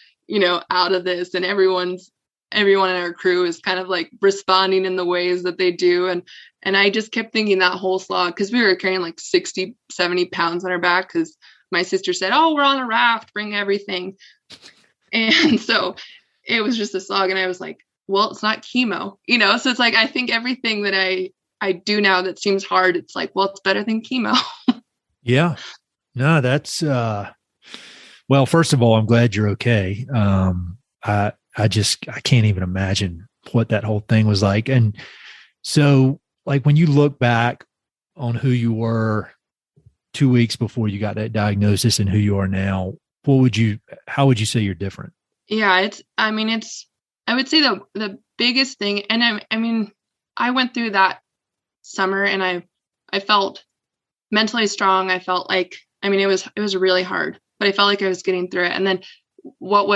out of this, and everyone in our crew is kind of like responding in the ways that they do. And I just kept thinking that whole slog, because we were carrying like 60, 70 pounds on our back, because my sister said, oh, we're on a raft, bring everything. And so it was just a slog. And I was like, well, it's not chemo, so it's like, I think everything that I do now that seems hard, it's like, well, it's better than chemo. Yeah. No, that's, well, first of all, I'm glad you're okay. I can't even imagine what that whole thing was like. And so like, when you look back on who you were 2 weeks before you got that diagnosis and who you are now, how would you say you're different? Yeah, I would say the biggest thing, and I went through that summer and I felt mentally strong. I felt like, it was really hard, but I felt like I was getting through it. And then what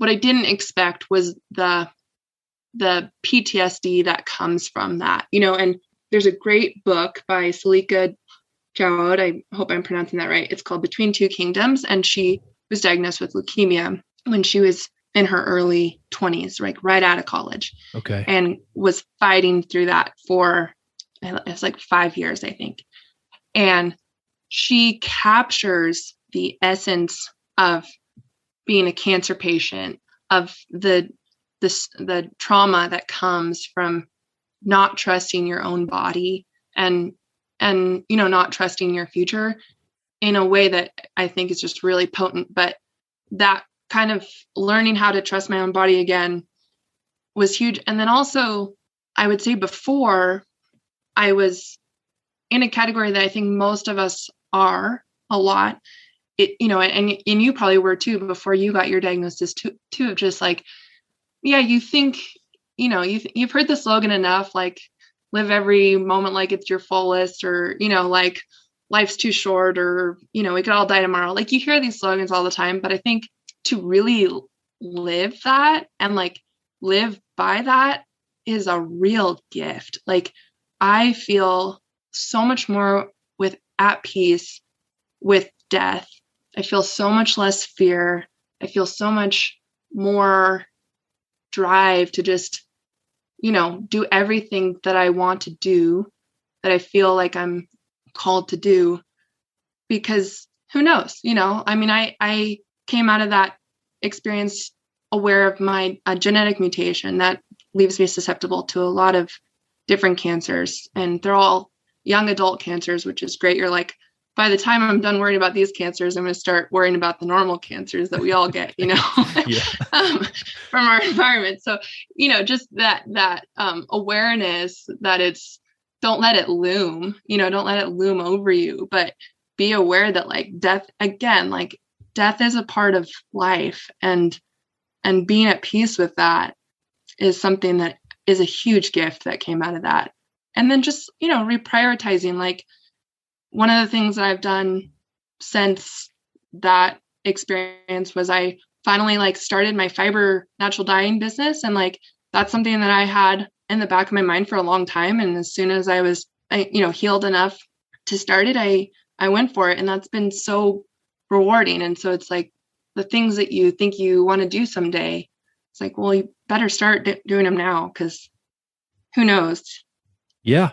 I didn't expect was the PTSD that comes from that, and there's a great book by Salika Jawad. I hope I'm pronouncing that right. It's called Between Two Kingdoms. And she was diagnosed with leukemia when she was in her early 20s, like right out of college. Okay. And was fighting through that for, it's like 5 years, I think. And she captures the essence of being a cancer patient, of the trauma that comes from not trusting your own body and not trusting your future, in a way that I think is just really potent. But that kind of learning how to trust my own body again was huge. And then also, I would say before, I was in a category that I think most of us are a lot, and you probably were too before you got your diagnosis too, just like, yeah, you think, you've heard the slogan enough, like, live every moment like it's your fullest, or, like, life's too short, or, we could all die tomorrow. Like, you hear these slogans all the time, but I think to really live that and like live by that is a real gift. Like, I feel so much more at peace with death. I feel so much less fear. I feel so much more drive to just, do everything that I want to do, that I feel like I'm called to do, because who knows, I came out of that experience aware of my genetic mutation that leaves me susceptible to a lot of different cancers, and they're all young adult cancers, which is great. You're like, by the time I'm done worrying about these cancers, I'm going to start worrying about the normal cancers that we all get, from our environment. So, just that awareness that don't let it loom, don't let it loom over you, but be aware that like death is a part of life, and being at peace with that is something that is a huge gift that came out of that. And then just, reprioritizing, like, one of the things that I've done since that experience was I finally like started my fiber natural dyeing business. And like, that's something that I had in the back of my mind for a long time. And as soon as I was, healed enough to start it, I went for it. And that's been so rewarding. And so it's like the things that you think you want to do someday, it's like, well, you better start doing them now, because who knows? Yeah.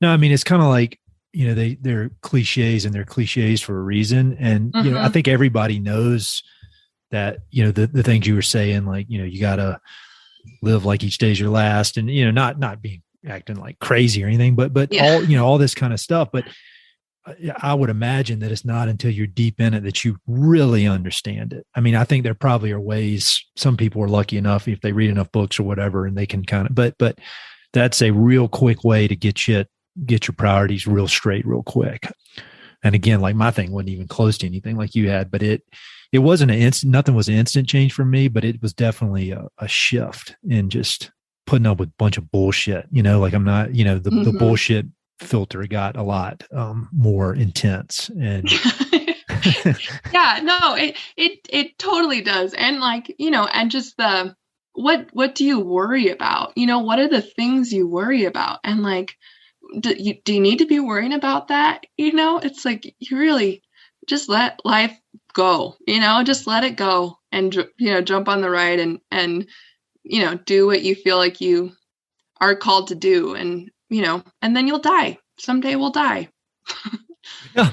No, it's kind of like they're cliches, and they're cliches for a reason. And, I think everybody knows that, the things you were saying, like, you got to live like each day's your last, and, not being acting like crazy or anything, but all this kind of stuff. But I would imagine that it's not until you're deep in it that you really understand it. I mean, I think there probably are ways. Some people are lucky enough if they read enough books or whatever, and they can kind of, but that's a real quick way to get your priorities real straight, real quick. And again, like, my thing wasn't even close to anything like you had, but it wasn't nothing was an instant change for me, but it was definitely a shift in just putting up with a bunch of bullshit, like, I'm not, the bullshit filter got a lot more intense. And yeah, no, it totally does. And, like, and just what do you worry about? What are the things you worry about? And, like, do you need to be worrying about that? It's like, you really just let life go, just let it go, and, jump on the ride, and do what you feel like you are called to do. And, and then you'll die. Someday we'll die. No,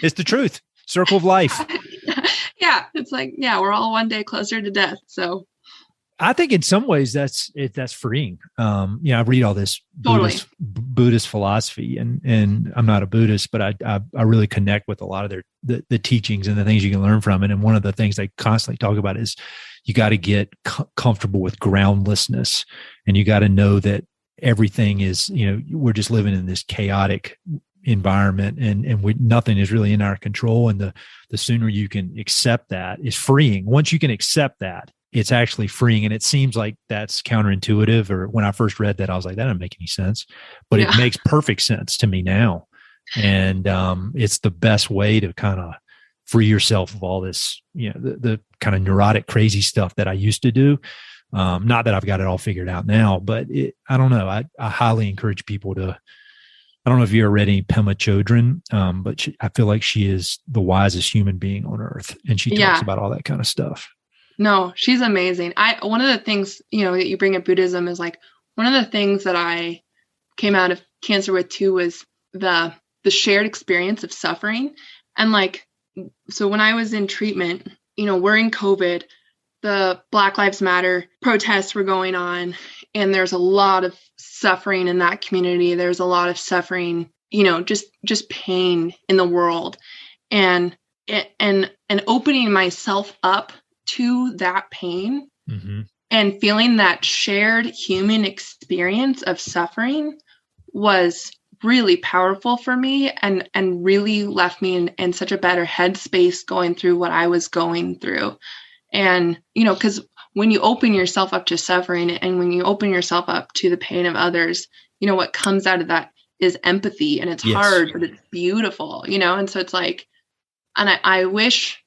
it's the truth. Circle of life. Yeah. It's like, we're all one day closer to death. So I think in some ways that's freeing. I read all this Buddhist philosophy, and I'm not a Buddhist, but I really connect with a lot of the teachings and the things you can learn from it. And one of the things they constantly talk about is you got to get comfortable with groundlessness, and you got to know that everything is, we're just living in this chaotic environment, and nothing is really in our control. And the sooner you can accept that is freeing. Once you can accept that, it's actually freeing. And it seems like that's counterintuitive. Or when I first read that, I was like, that doesn't make any sense, but it makes perfect sense to me now. And it's the best way to kind of free yourself of all this, the kind of neurotic, crazy stuff that I used to do. Not that I've got it all figured out now, but I don't know. I highly encourage people to, I don't know if you ever read any Pema Chodron, but I feel like she is the wisest human being on earth. And she talks about all that kind of stuff. No, she's amazing. One of the things, that you bring up Buddhism is, like, one of the things that I came out of cancer with too was the shared experience of suffering. And, like, so when I was in treatment, we're in COVID, the Black Lives Matter protests were going on, and there's a lot of suffering in that community. There's a lot of suffering, just pain in the world, and opening myself up to that pain, and feeling that shared human experience of suffering was really powerful for me, and really left me in such a better headspace going through what I was going through. And, because when you open yourself up to suffering, and when you open yourself up to the pain of others, what comes out of that is empathy, and it's hard, but it's beautiful, and so it's like, and I wish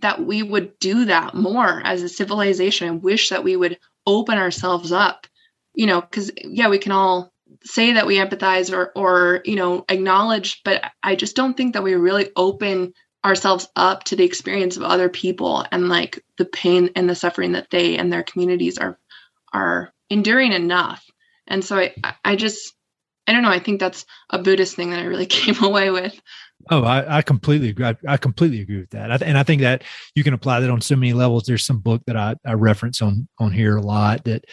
that we would do that more as a civilization. I wish that we would open ourselves up, because we can all say that we empathize or acknowledge, but I just don't think that we really open ourselves up to the experience of other people, and, like, the pain and the suffering that they and their communities are enduring enough. And so I don't know. I think that's a Buddhist thing that I really came away with. Oh, I completely agree. I completely agree with that. And I think that you can apply that on so many levels. There's some book that I reference on here a lot that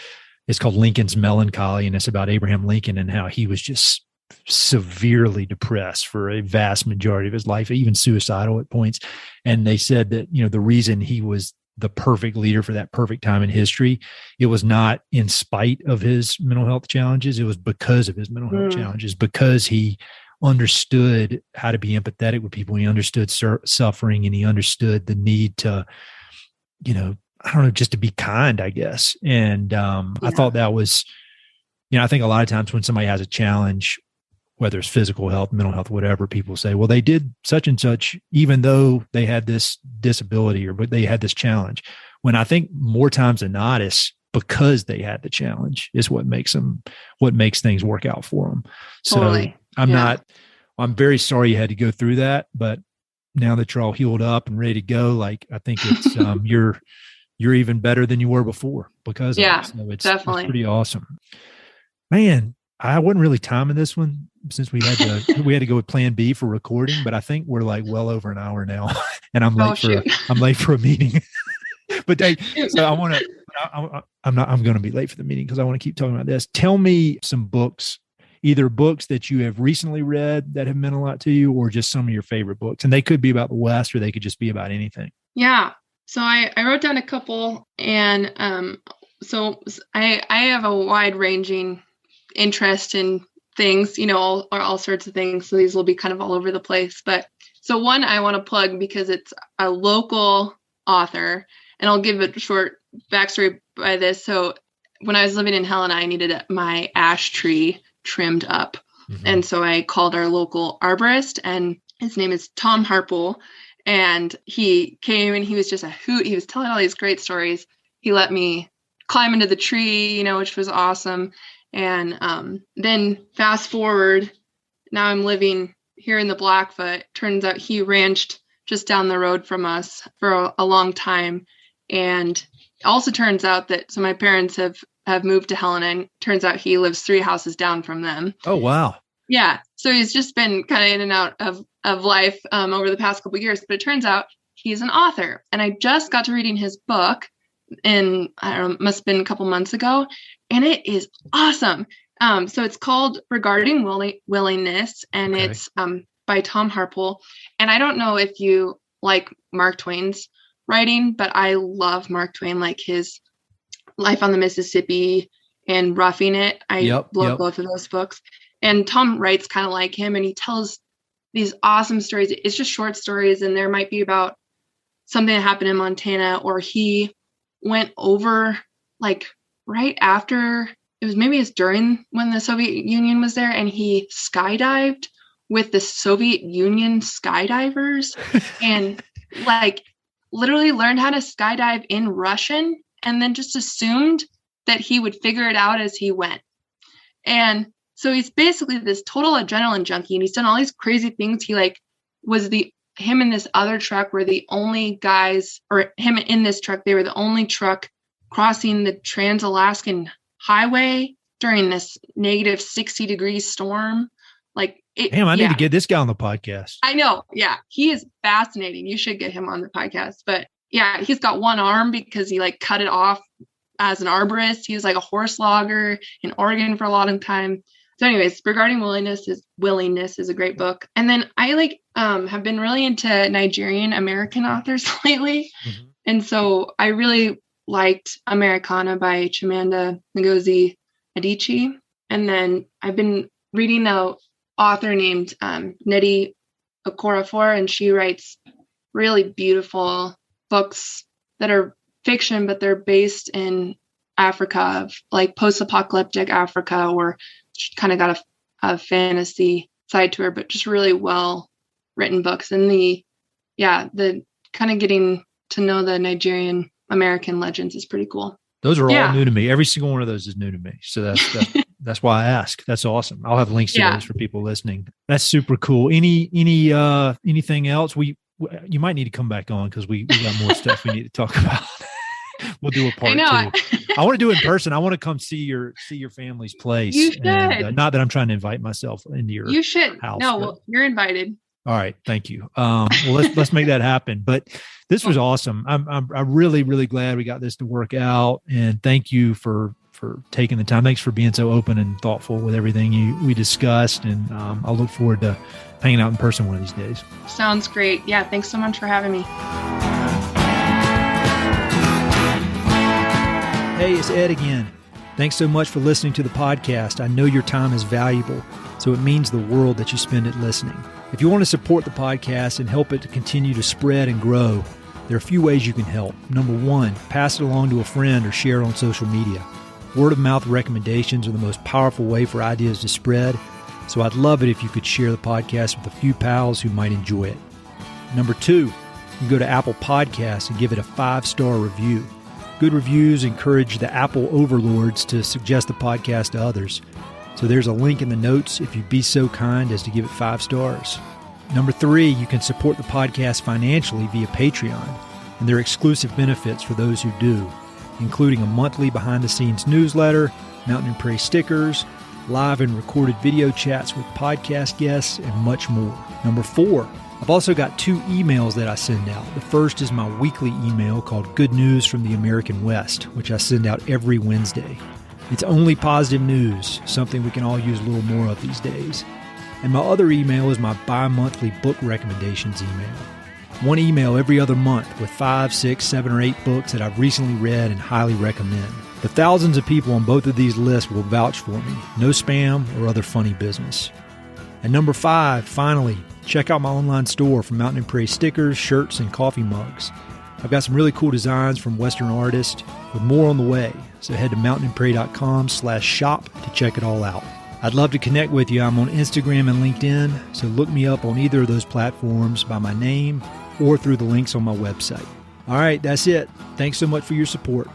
is called Lincoln's Melancholy. And it's about Abraham Lincoln and how he was just severely depressed for a vast majority of his life, even suicidal at points. And they said that, the reason he was the perfect leader for that perfect time in history, it was not in spite of his mental health challenges. It was because of his mental health challenges, because he understood how to be empathetic with people. He understood suffering, and he understood the need to, I don't know, just to be kind, I guess. And I thought that was, I think a lot of times when somebody has a challenge, whether it's physical health, mental health, whatever, people say, well, they did such and such, even though they had this disability or they had this challenge. When I think more times than not, it's because they had the challenge is what makes things work out for them. So I'm very sorry you had to go through that, but now that you're all healed up and ready to go, like, I think it's, you're even better than you were before because of it. So it's definitely pretty awesome, man. I wasn't really timing this one since we had to go with plan B for recording, but I think we're like well over an hour now and I'm late for a meeting. But so I'm going to be late for the meeting because I want to keep talking about this. Tell me some books, either books that you have recently read that have meant a lot to you, or just some of your favorite books. And they could be about the West, or they could just be about anything. Yeah. So I wrote down a couple, and so I have a wide ranging interest in things, all sorts of things. So these will be kind of all over the place. But so one I want to plug because it's a local author, and I'll give a short backstory by this. So when I was living in Helena, I needed my ash tree trimmed up. Mm-hmm. And so I called our local arborist, and his name is Tom Harple. And he came and he was just a hoot. He was telling all these great stories. He let me climb into the tree, which was awesome. And then fast forward, now I'm living here in the Blackfoot. Turns out he ranched just down the road from us for a long time. And it also turns out that, so my parents have moved to Helena, and turns out he lives 3 houses down from them. Oh, wow. Yeah. So he's just been kind of in and out of life over the past couple of years, but it turns out he's an author. And I just got to reading his book must have been a couple months ago, and it is awesome. So it's called Regarding Willingness, and okay. It's by Tom Harple. And I don't know if you like Mark Twain's writing, but I love Mark Twain, like his Life on the Mississippi and Roughing It. I love both of those books. And Tom writes kind of like him, and he tells these awesome stories. It's just short stories, and there might be about something that happened in Montana, or he went over like right after, it's during when the Soviet Union was there, and he skydived with the Soviet Union skydivers and like literally learned how to skydive in Russian, and then just assumed that he would figure it out as he went. And so he's basically this total adrenaline junkie, and he's done all these crazy things. He him and this other truck were the only guys, or him in this truck, they were the only truck crossing the Trans-Alaskan Highway during this negative 60-degree storm. I need to get this guy on the podcast. I know. Yeah. He is fascinating. You should get him on the podcast. But yeah, he's got one arm because he cut it off as an arborist. He was like a horse logger in Oregon for a long time. So anyways, Regarding Willingness is a great book. And then I have been really into Nigerian American authors lately. Mm-hmm. And so I really liked Americana by Chimamanda Ngozi Adichie. And then I've been reading an author named Nnedi Okorafor, and she writes really beautiful books that are fiction, but they're based in Africa, like post-apocalyptic Africa, or kind of got a fantasy side to her, but just really well written books. And the kind of getting to know the Nigerian American legends is pretty cool. Those are all new to me. Every single one of those is new to me. So that's why I ask. That's awesome. I'll have links to those for people listening. That's super cool. Anything else? You might need to come back on because we got more stuff we need to talk about. We'll do a part 2. I want to do it in person. I want to come see your family's place. You should. And, not that I'm trying to invite myself into your You should. house. No, well, you're invited. All right. Thank you. Well, let's make that happen. But this was awesome. I'm really, really glad we got this to work out. And thank you for taking the time. Thanks for being so open and thoughtful with everything we discussed. And I'll look forward to hanging out in person one of these days. Sounds great. Yeah. Thanks so much for having me. Hey, it's Ed again. Thanks so much for listening to the podcast. I know your time is valuable, so it means the world that you spend it listening. If you want to support the podcast and help it to continue to spread and grow, there are a few ways you can help. Number 1, pass it along to a friend or share it on social media. Word of mouth recommendations are the most powerful way for ideas to spread, so I'd love it if you could share the podcast with a few pals who might enjoy it. Number 2, you can go to Apple Podcasts and give it a 5-star review. Good reviews encourage the Apple overlords to suggest the podcast to others. So there's a link in the notes if you'd be so kind as to give it 5 stars. Number 3, you can support the podcast financially via Patreon, and there are exclusive benefits for those who do, including a monthly behind-the-scenes newsletter, Mountain and Prairie stickers, live and recorded video chats with podcast guests, and much more. Number 4, I've also got 2 emails that I send out. The first is my weekly email called Good News from the American West, which I send out every Wednesday. It's only positive news, something we can all use a little more of these days. And my other email is my bi-monthly book recommendations email. One email every other month with 5, 6, 7, or 8 books that I've recently read and highly recommend. The thousands of people on both of these lists will vouch for me. No spam or other funny business. And number 5, finally, check out my online store for Mountain and Prairie stickers, shirts, and coffee mugs. I've got some really cool designs from Western artists with more on the way. So head to mountainandprairie.com/shop to check it all out. I'd love to connect with you. I'm on Instagram and LinkedIn, so look me up on either of those platforms by my name or through the links on my website. All right, that's it. Thanks so much for your support.